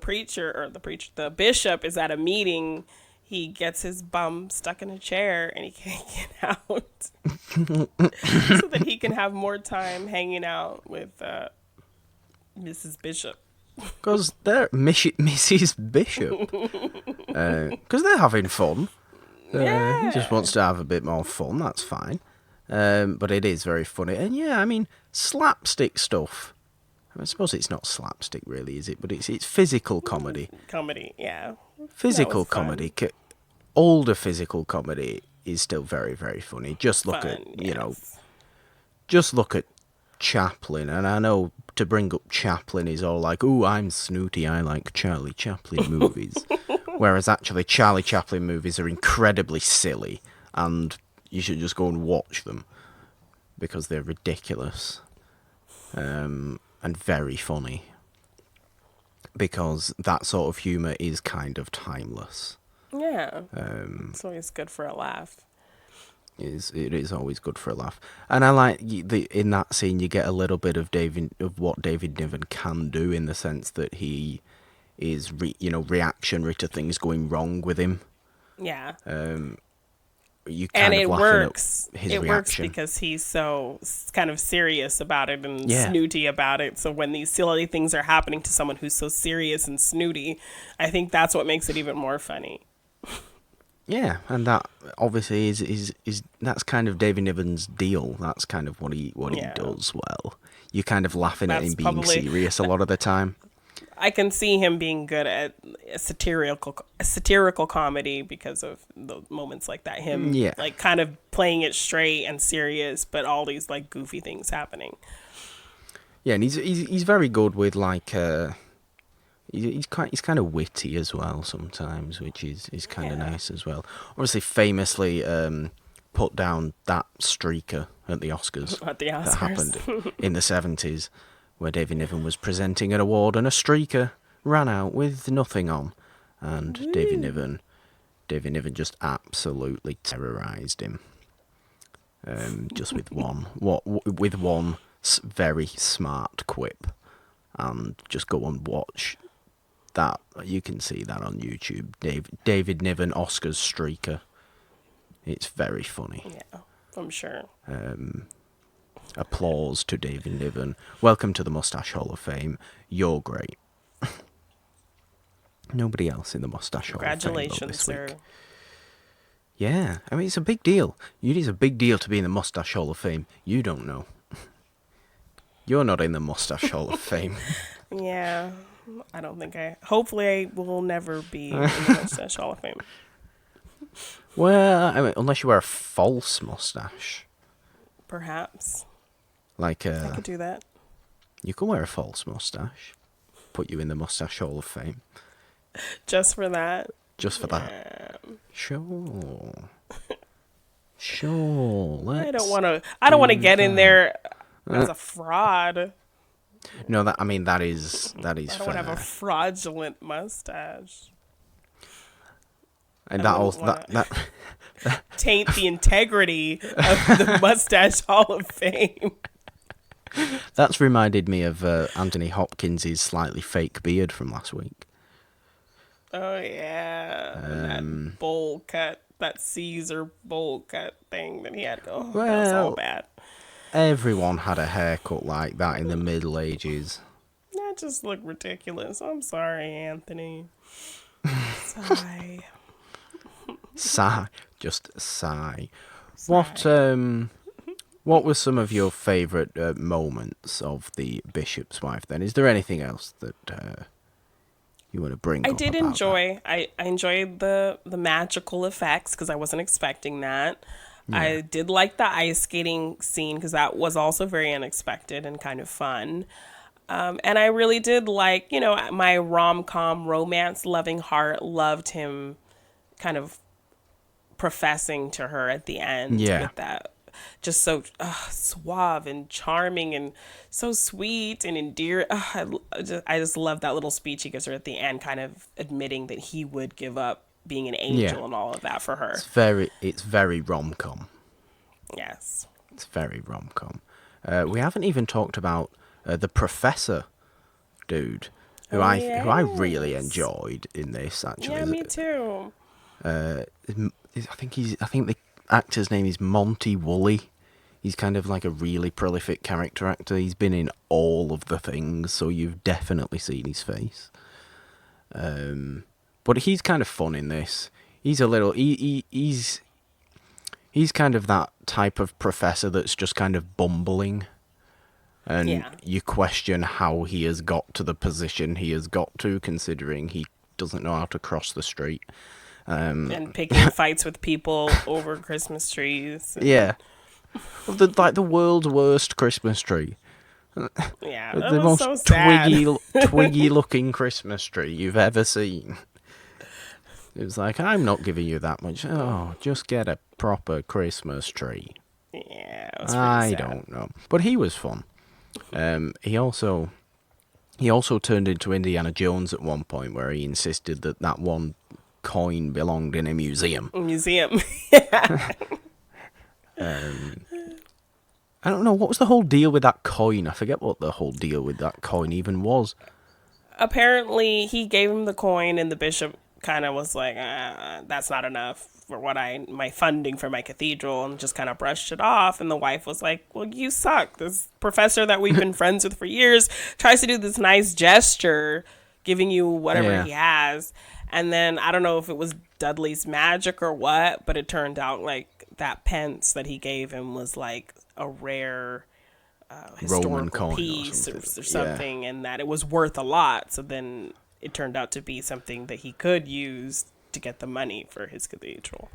bishop is at a meeting, he gets his bum stuck in a chair and he can't get out, so that he can have more time hanging out with Mrs. Bishop. Because they're Mrs. Bishop. Because they're having fun. Yeah. He just wants to have a bit more fun, that's fine. But it is very funny. And yeah, I mean, slapstick stuff. I suppose it's not slapstick really, is it? But it's physical comedy. Comedy, yeah. Physical comedy. Older physical comedy is still very, very funny. Just look just look at Chaplin. And I know to bring up Chaplin is all like, ooh, I'm snooty, I like Charlie Chaplin movies. Whereas actually Charlie Chaplin movies are incredibly silly and you should just go and watch them because they're ridiculous and very funny, because that sort of humour is kind of timeless. Yeah, it's always good for a laugh. It is always good for a laugh, and I like in that scene you get a little bit of what David Niven can do, in the sense that he is reactionary to things going wrong with him. Yeah. You kind of works. At his it reaction. Works because he's so kind of serious about it and snooty about it. So when these silly things are happening to someone who's so serious and snooty, I think that's what makes it even more funny. Yeah, and that obviously is that's kind of David Niven's deal. That's kind of what he does well. You're kind of laughing at him being serious a lot of the time. I can see him being good at satirical comedy because of the moments like that. Him like kind of playing it straight and serious, but all these like goofy things happening. Yeah, and he's very good with like he's kind of witty as well sometimes, which is kind of nice as well. Obviously, famously put down that streaker at the Oscars. That happened in the 70s. Where David Niven was presenting an award and a streaker ran out with nothing on, and David Niven just absolutely terrorised him, just with one very smart quip, and just go and watch that. You can see that on YouTube. David Niven Oscars streaker. It's very funny. Yeah, I'm sure. Applause to David Niven. Welcome to the Moustache Hall of Fame. You're great. Nobody else in the Moustache Hall of Fame. Congratulations, sir. Yeah, I mean, it's a big deal. It is a big deal to be in the Moustache Hall of Fame. You don't know. You're not in the Moustache Hall of Fame. Yeah, I don't think hopefully I will never be in the Moustache Hall of Fame. Well, I mean, unless you wear a false moustache. Perhaps. Like I could do that. You can wear a false moustache. Put you in the Moustache Hall of Fame. Just for that? Just for that. Sure. Sure. I don't want to get in there as a fraud. No, that is I don't want to have a fraudulent mustache. And that taint the integrity of the Moustache Hall of Fame. That's reminded me of Anthony Hopkins' slightly fake beard from last week. Oh yeah, that bowl cut, that Caesar bowl cut thing that he had. Oh, that was all bad. Everyone had a haircut like that in the Middle Ages. That just looked ridiculous. I'm sorry, Anthony. Sigh. Sigh. Just sigh. What were some of your favourite moments of the Bishop's Wife then? Is there anything else that you want to bring up? I enjoyed the magical effects because I wasn't expecting that. Yeah. I did like the ice skating scene because that was also very unexpected and kind of fun. And I really did like, my rom-com romance loving heart loved him kind of professing to her at the end Yeah. with that just so suave and charming and so sweet and endearing. I just love that little speech he gives her at the end, kind of admitting that he would give up being an Yeah. angel and all of that for her. It's very rom-com. Yes. It's very rom-com. We haven't even talked about the professor dude, who I really enjoyed in this, actually. Yeah, me too. I think the actor's name is Monty Woolley. He's kind of like a really prolific character actor. He's been in all of the things, so you've definitely seen his face. But he's kind of fun in this. He's a little he's kind of that type of professor that's just kind of bumbling. And you question how he has got to the position he has got to, considering he doesn't know how to cross the street. And picking fights with people over Christmas trees. Yeah. The world's worst Christmas tree. Yeah, The that was most so sad. twiggy looking Christmas tree you've ever seen. It was like, I'm not giving you that much. Oh, just get a proper Christmas tree. Yeah, it was I pretty sad. don't know. But he was fun. He also turned into Indiana Jones at one point, where he insisted that one coin belonged in a museum. Museum. I don't know, what was the whole deal with that coin? I forget what the whole deal with that coin even was. Apparently, he gave him the coin, and the bishop kind of was like, "That's not enough for my funding for my cathedral," and just kind of brushed it off. And the wife was like, "Well, you suck. This professor that we've been friends with for years tries to do this nice gesture, giving you whatever he has." And then I don't know if it was Dudley's magic or what, but it turned out like that pence that he gave him was like a rare Roman historical coin piece or or something. something, and that it was worth a lot. So then it turned out to be something that he could use to get the money for his cathedral.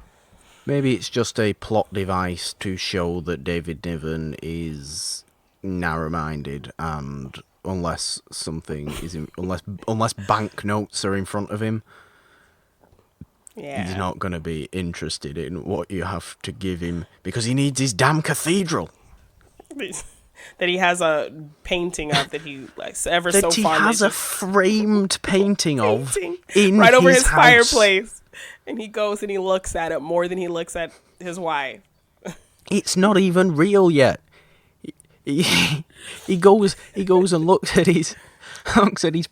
Maybe it's just a plot device to show that David Niven is narrow-minded, and unless banknotes are in front of him, he's not going to be interested in what you have to give him, because he needs his damn cathedral. That he has a painting of that he likes ever That so he fondly. has a framed painting of in right over his house. fireplace, and he goes and he looks at it more than he looks at his wife. It's not even real yet. He goes and looks at his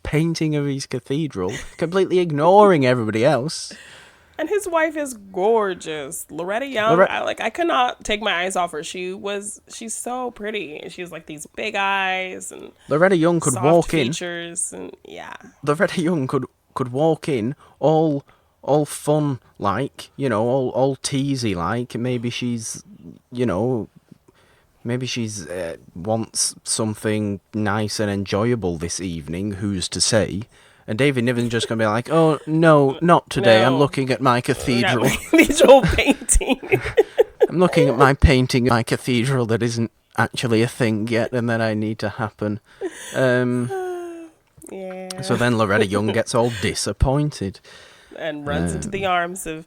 painting of his cathedral, completely ignoring everybody else. And his wife is gorgeous. Loretta Young, I could not take my eyes off her. She's so pretty. And she has like these big eyes and Loretta Young could soft walk features and Loretta Young could walk in all fun, like, all teasy, like maybe she's wants something nice and enjoyable this evening, who's to say? And David Niven's just going to be like, oh, no, not today. No. I'm looking at my cathedral. Cathedral painting. I'm looking at my painting of my cathedral that isn't actually a thing yet and that I need to happen. Yeah. So then Loretta Young gets all disappointed. And runs into the arms of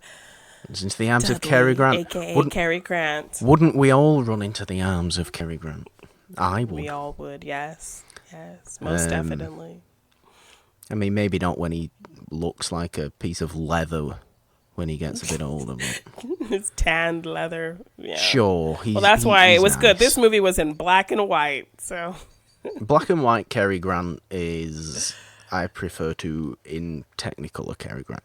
Dudley, Cary Grant. A.K.A. Cary Grant. Wouldn't we all run into the arms of Cary Grant? I would. We all would, yes. Yes, most definitely. I mean, maybe not when he looks like a piece of leather when he gets a bit older. But His tanned leather. Yeah. sure. That's why it was good. nice. This movie was in black and white, so. Black and white Cary Grant is, I prefer to, in Technicolor Cary Grant.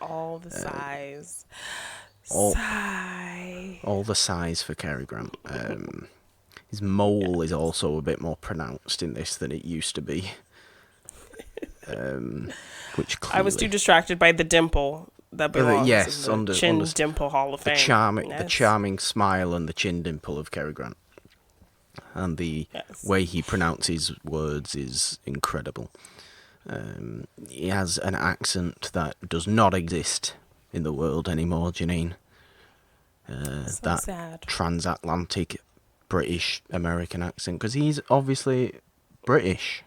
All the size. all- Sigh. All the size for Cary Grant. His mole is also a bit more pronounced in this than it used to be. Which clearly, I was too distracted by the dimple that belongs yes, in the Chin Dimple Hall of Fame. the charming smile and the chin dimple of Cary Grant. And the way he pronounces words is incredible. He has an accent that does not exist in the world anymore, Jeannine. That sad. transatlantic British American accent, because he's obviously British.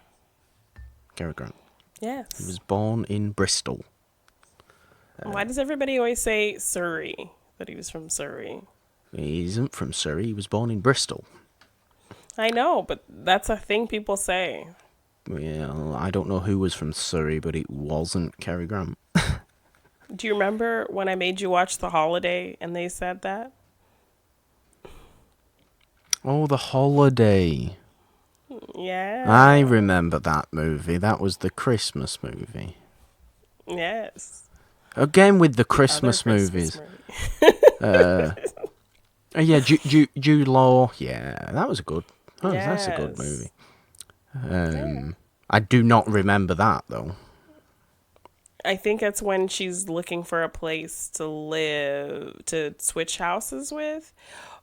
Cary Grant. Yes. He was born in Bristol. Why does everybody always say Surrey? That he was from Surrey. He isn't from Surrey. He was born in Bristol. I know, but that's a thing people say. Well, I don't know who was from Surrey, but it wasn't Cary Grant. Do you remember when I made you watch The Holiday and they said that? Oh, The Holiday. Yeah. I remember that movie. That was the Christmas movie. Yes. Again with the Other Christmas movies. movie. Yeah, Jude Law. Yeah, that was a good. Oh, that's a good Yes. movie. I do not remember that though. I think it's when she's looking for a place to live, to switch houses with.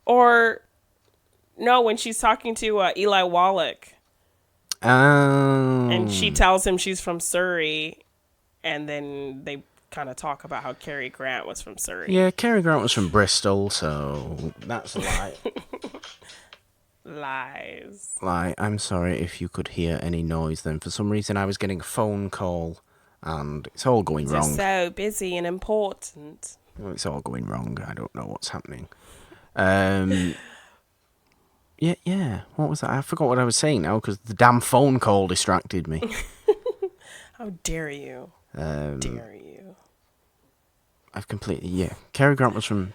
Or, no, when she's talking to Eli Wallach. And she tells him she's from Surrey. And then they kind of talk about how Cary Grant was from Surrey. Yeah, Cary Grant was from Bristol, so that's a lie. Lies. I'm sorry if you could hear any noise then. For some reason I was getting a phone call and it's all going They're wrong. so busy and important. Well, it's all going wrong. I don't know what's happening. Yeah. What was that? I forgot what I was saying now because the damn phone call distracted me. How dare you? Dare you? I've completely, yeah. Cary Grant was from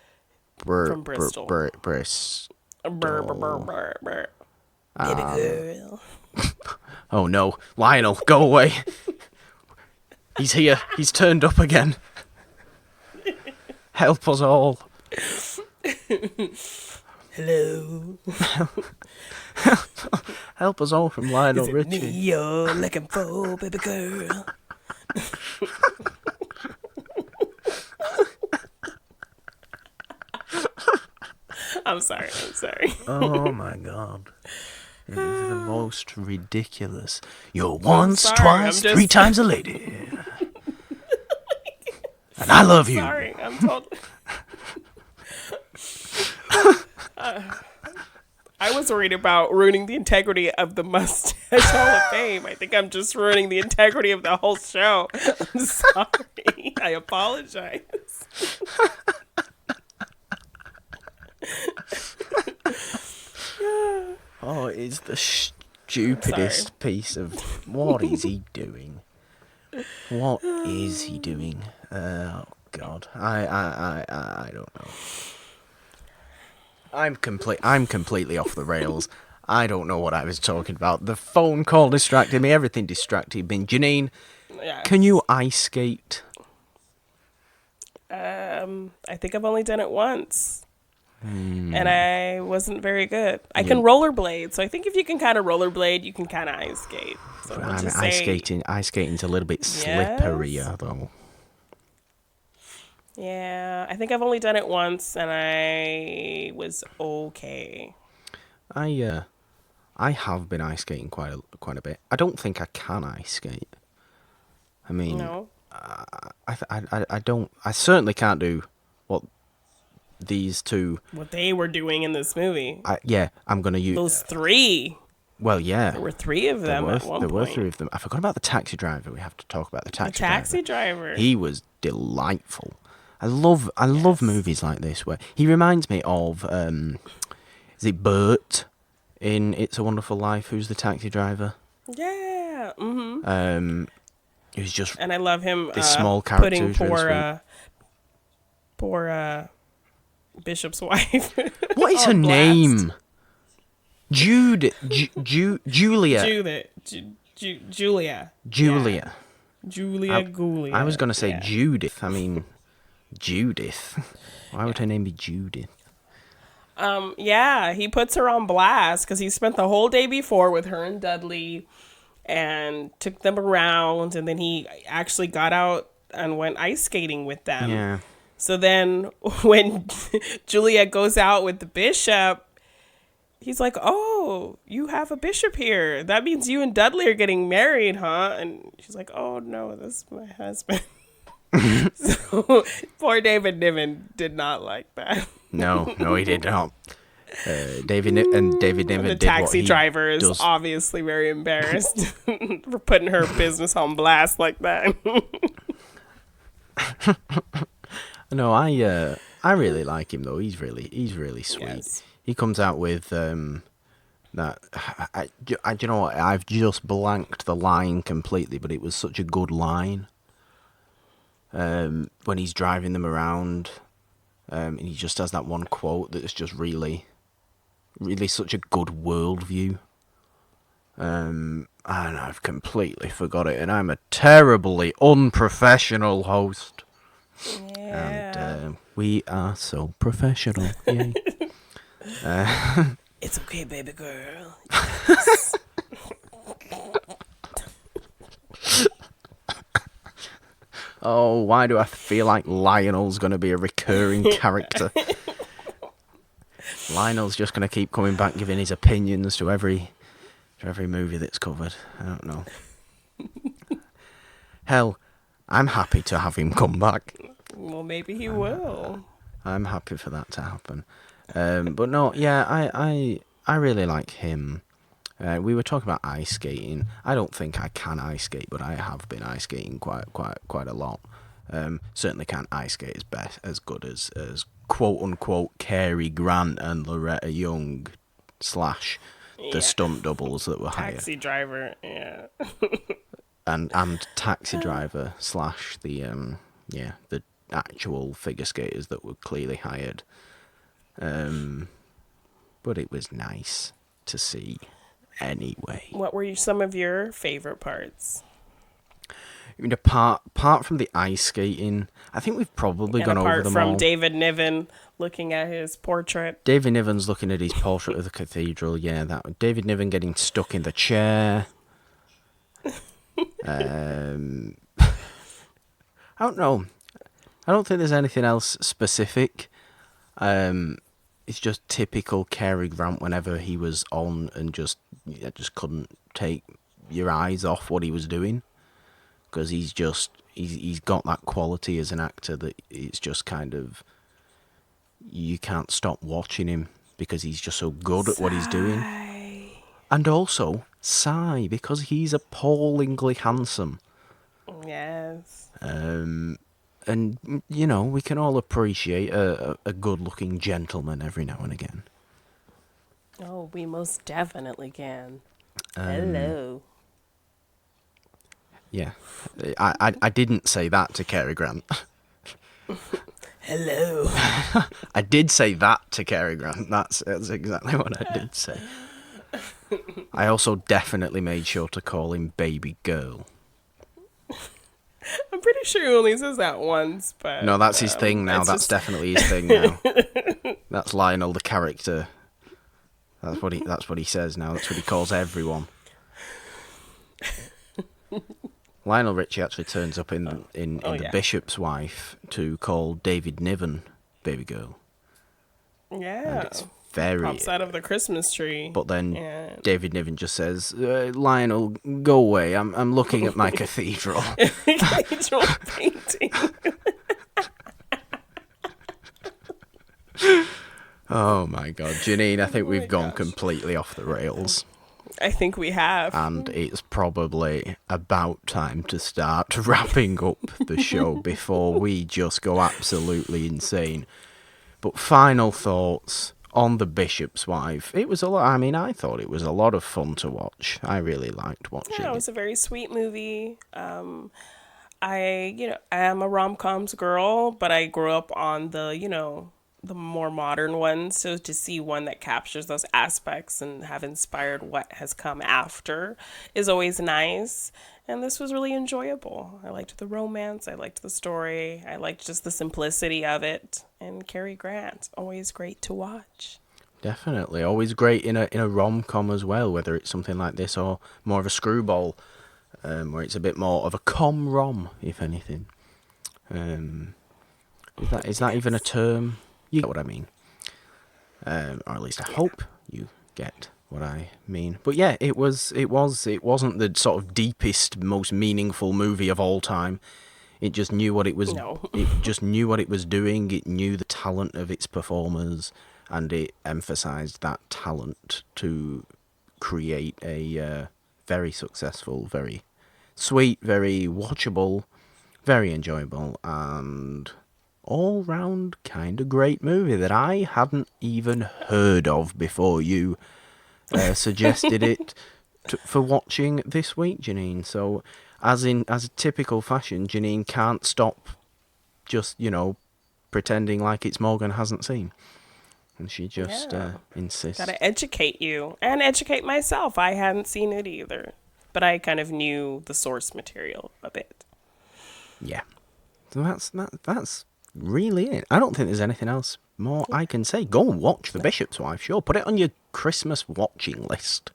From Bristol. Bristol. Baby girl. Oh no, Lionel, go away. He's here. He's turned up again. Help us all. Hello. Help us all from Lionel Is it Richie. me you're looking for, baby girl? I'm sorry. Oh my god. It is the most ridiculous. You're once, sorry, twice, I'm just- 3 times a lady. And I love you. Sorry, I'm totally... I was worried about ruining the integrity of the Moustache Hall of Fame. I think I'm just ruining the integrity of the whole show. I'm sorry. I apologize. Oh, it's the stupidest piece of... What is he doing? What is he doing? Oh, God. I don't know. I'm completely off the rails. I don't know what I was talking about. The phone call distracted me. Everything distracted me. Jeannine, Yeah. can you ice skate? I think I've only done it once. And I wasn't very good. I can rollerblade, so I think if you can kind of rollerblade, you can kind of ice skate. So we'll just Ice say, skating's a little bit slipperier, though. yeah, I think I've only done it once, and I was okay. I have been ice skating quite a bit. I don't think I can ice skate. I mean, No, I don't. I certainly can't do what these two. what they were doing in this movie. I'm gonna use. Those three. Well, yeah. There were three of them at one there point. were 3 of them. I forgot about the taxi driver. We have to talk about the The taxi taxi driver. He was delightful. I love movies like this where he reminds me of is it Bert in It's a Wonderful Life, who's the taxi driver? Yeah. Mm-hmm. Who's just And I love him this small character putting who's really poor Bishop's wife. What is her on blast. name? Julia. Julia. Julia. Julia Goulia. I was going to say Yeah. Judith. I mean, Judith. Why would her name be Judith? Yeah, he puts her on blast because he spent the whole day before with her and Dudley and took them around, and then he actually got out and went ice skating with them. Yeah. So then when Julia goes out with the bishop, he's like, "Oh, you have a bishop here. That means you and Dudley are getting married, huh?" And she's like, "Oh, no, that's my husband." So poor David Niven did not like that. No, he did not. David Niven The did what taxi he driver is does. obviously very embarrassed for putting her business on blast like that. No, I really like him though. He's really sweet. Yes. He comes out with that. Do you know what? I've just blanked the line completely, but it was such a good line. When he's driving them around, and he just has that one quote that's just really such a good worldview. And I've completely forgot it, and I'm a terribly unprofessional host. Yeah. And we are so professional. Yay. It's okay, baby girl. Oh, why do I feel like Lionel's going to be a recurring character? Lionel's just going to keep coming back, giving his opinions to every movie that's covered. I don't know. Hell, I'm happy to have him come back. Well, maybe he will. I'm happy for that to happen. But no, yeah, I really like him. We were talking about ice skating. I don't think I can ice skate, but I have been ice skating quite a lot. Certainly can't ice skate as good as quote unquote Cary Grant and Loretta Young / the stunt doubles that were hired. Taxi driver, yeah. and taxi driver / the actual figure skaters that were clearly hired. But it was nice to see anyway. What were some of your favorite parts? I mean, apart from the ice skating, I think we've probably gone over them all. Apart from David Niven looking at his portrait. David Niven's looking at his portrait of the cathedral. Yeah, that David Niven getting stuck in the chair. I don't know. I don't think there's anything else specific. It's just typical Cary Grant whenever he was on and just couldn't take your eyes off what he was doing, because he's got that quality as an actor that it's just kind of, you can't stop watching him because he's just so good at what he's doing. And also Sigh, because he's appallingly handsome. Yes. And, you know, we can all appreciate a good-looking gentleman every now and again. Oh, we most definitely can. Hello. Yeah. I didn't say that to Cary Grant. Hello. I did say that to Cary Grant. That's exactly what I did say. I also definitely made sure to call him baby girl. I'm pretty sure he only says that once, but... No, that's his thing now. That's definitely his thing now. That's Lionel, the character. That's what he says now. That's what he calls everyone. Lionel Richie actually turns up in The Bishop's Wife to call David Niven baby girl. Yeah. And it's very... Pops out of the Christmas tree. But then David Niven just says, Lionel, go away. I'm looking at my cathedral. Cathedral painting. Oh my God, Jeannine, I think we've gone completely off the rails. I think we have. And it's probably about time to start wrapping up the show before we just go absolutely insane. But final thoughts on The Bishop's Wife. It was a lot. I mean, I thought it was a lot of fun to watch. I really liked watching it. Yeah, it was a very sweet movie. I am a rom-coms girl, but I grew up on the more modern ones. So to see one that captures those aspects and have inspired what has come after is always nice. And this was really enjoyable. I liked the romance. I liked the story. I liked just the simplicity of it. And Cary Grant, always great to watch. Definitely. Always great in a rom-com as well, whether it's something like this or more of a screwball, where it's a bit more of a com-rom, if anything. Is that even a term? You get what I mean. Or at least I hope you get what I mean. But yeah, it wasn't the sort of deepest, most meaningful movie of all time. It just knew what it was. No. It just knew what it was doing. It knew the talent of its performers. and it emphasised that talent to create a very successful, very sweet, very watchable, very enjoyable, and all-round kind of great movie that I hadn't even heard of before you suggested it for watching this week, Jeannine. So, as a typical fashion, Jeannine can't stop just, pretending like it's Morgan hasn't seen. And she just insists. Gotta educate you and educate myself. I hadn't seen it either, but I kind of knew the source material a bit. Yeah. So that's really it. I don't think there's anything else more I can say. Go and watch The Bishop's Wife, sure. Put it on your Christmas watching list.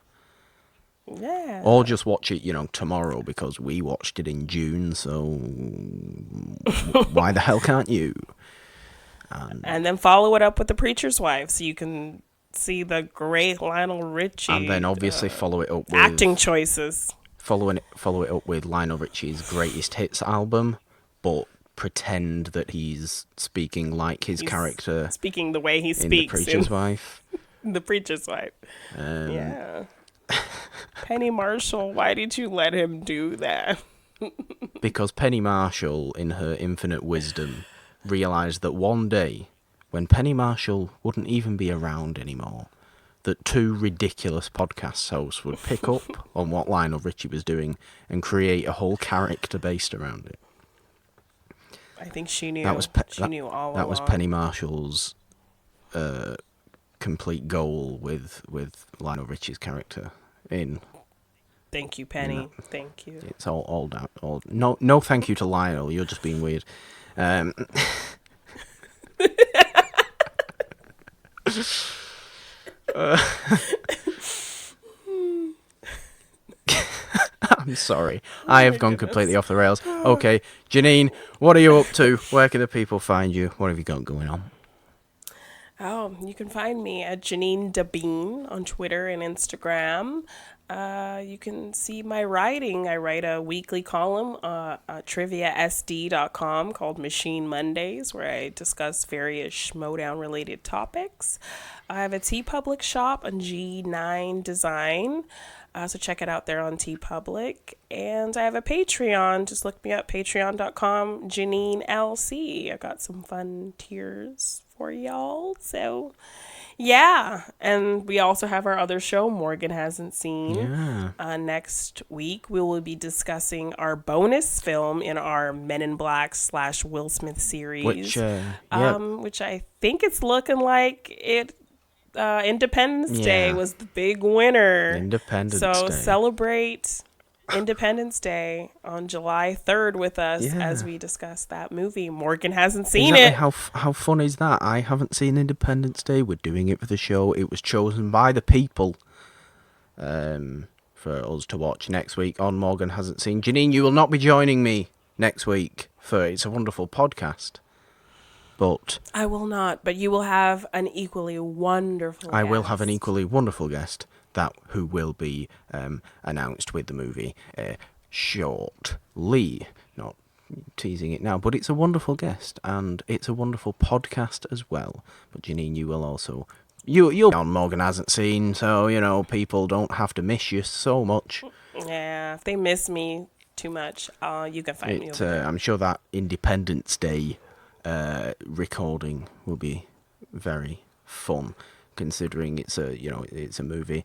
Yeah. Or just watch it, tomorrow, because we watched it in June, so why the hell can't you? And then follow it up with The Preacher's Wife, so you can see the great Lionel Richie. And then obviously follow it up with acting choices. Follow it up with Lionel Richie's Greatest Hits album, but pretend that he's speaking like he's character. Speaking the way he in speaks. The Preacher's Wife. The Preacher's Wife. Yeah. Penny Marshall, why did you let him do that? Because Penny Marshall, in her infinite wisdom, realised that one day, when Penny Marshall wouldn't even be around anymore, that two ridiculous podcast hosts would pick up on what Lionel Richie was doing and create a whole character based around it. I think she knew. That knew all That along. was Penny Marshall's complete goal with Lionel Richie's character in. Thank you, Penny. Thank you. It's all down. No, thank you to Lionel. You're just being weird. I'm sorry. I have gone completely off the rails. Okay, Jeannine, what are you up to? Where can the people find you? What have you got going on? Oh, you can find me at Jeannine Dabine on Twitter and Instagram. You can see my writing. I write a weekly column at triviasd.com called Machine Mondays, where I discuss various Schmodown related topics. I have a TeePublic shop on G9 Design. So check it out there on TeePublic. And I have a Patreon. Just look me up, patreon.com, Jeannine LC. I got some fun tiers for y'all. So, yeah. And we also have our other show, Morgan Hasn't Seen. Yeah. Next week, we will be discussing our bonus film in our Men in Black / Will Smith series. Which I think it's looking like it. Independence Day was the big winner. Independence Day. So celebrate Independence Day on July 3rd with us as we discuss that movie. Morgan hasn't seen it. How fun is that? I haven't seen Independence Day. We're doing it for the show. It was chosen by the people for us to watch next week on Morgan Hasn't Seen. Jeannine, you will not be joining me next week for It's a Wonderful Podcast. But I will not, but you will have an equally wonderful I guest. will have an equally wonderful guest who will be announced with the movie shortly. Not teasing it now, but it's a wonderful guest and it's a wonderful podcast as well. But Jeannine, you will also you'll on Morgan Hasn't Seen, so people don't have to miss you so much. Yeah, if they miss me too much, you can find me over there. I'm sure that Independence Day recording will be very fun, considering it's a movie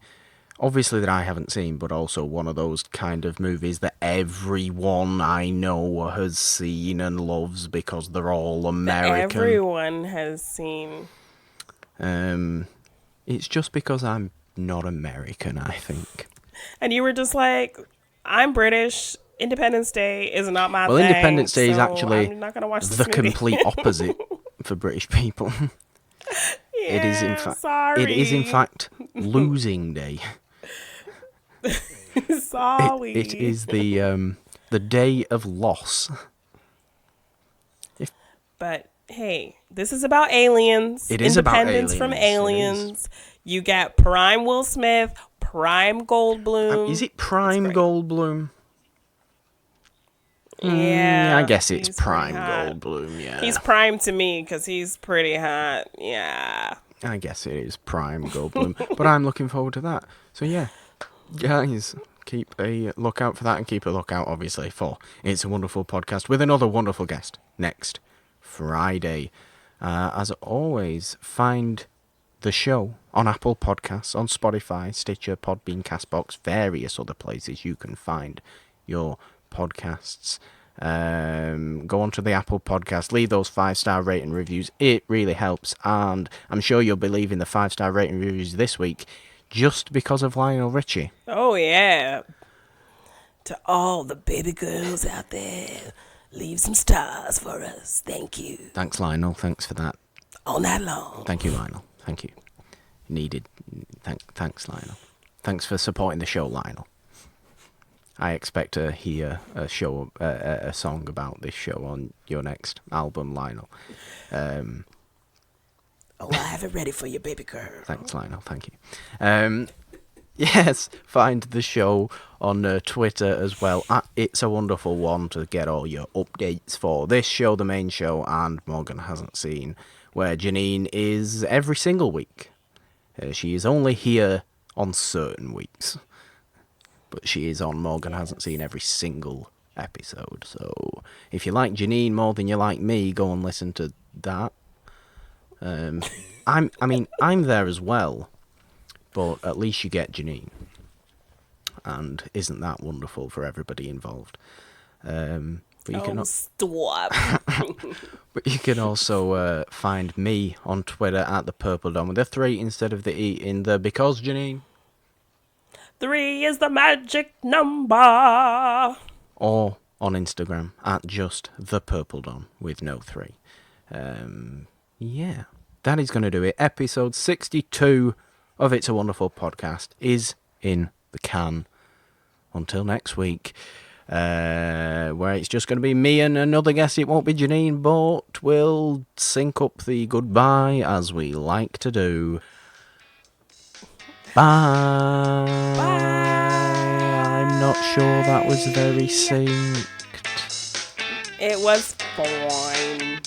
obviously that I haven't seen, but also one of those kind of movies that everyone I know has seen and loves because they're all American. Everyone has seen. It's just because I'm not American, I think. And you were just like, I'm British. Independence Day is not my thing. Well, Independence Day is so actually I'm not gonna watch this the movie. complete opposite for British people. Yeah, it is in fact. sorry. It is in fact losing day. Sorry. It is the day of loss. But hey, this is about aliens. It is about Independence from aliens. aliens. You got prime Will Smith, prime Goldblum. Is it prime Goldblum? Yeah, I guess it's he's prime pretty hot. Goldblum. Yeah, He's prime to me because he's pretty hot. Yeah. I guess it is prime Goldblum, but I'm looking forward to that. So yeah, guys, keep a lookout for that, and keep a lookout, obviously, for It's a Wonderful Podcast with another wonderful guest next Friday. As always, find the show on Apple Podcasts, on Spotify, Stitcher, Podbean, Castbox, various other places you can find your podcasts. Go onto the Apple Podcast, leave those 5-star rating reviews. It really helps, and I'm sure you'll be leaving the 5-star rating reviews this week just because of Lionel Richie. Oh, yeah. To all the baby girls out there, leave some stars for us. Thank you. Thanks, Lionel. Thanks for that. All night long. Thank you, Lionel. Thank you. Needed. Thanks, Lionel. Thanks for supporting the show, Lionel. I expect to hear a song about this show on your next album, Lionel. Oh, I have it ready for you, baby girl. Thanks, Lionel. Thank you. Yes, find the show on Twitter as well, at It's a Wonderful One, to get all your updates for this show, the main show, and Morgan Hasn't Seen, where Jeannine is every single week. She is only here on certain weeks, but she is on Morgan Hasn't Seen every single episode. So if you like Jeannine more than you like me, go and listen to that. I'm there as well, but at least you get Jeannine, and isn't that wonderful for everybody involved? But you can stop. But you can also find me on Twitter at the Purple Dom with a 3 instead of the E in the because, Jeannine. 3 is the magic number. Or on Instagram at just the Purple Dom with no 3. Yeah, that is going to do it. Episode 62 of It's a Wonderful Podcast is in the can. Until next week, where it's just going to be me and another guest. It won't be Jeannine, but we'll sync up the goodbye as we like to do. Bye. I'm not sure that was very synced. It was fine.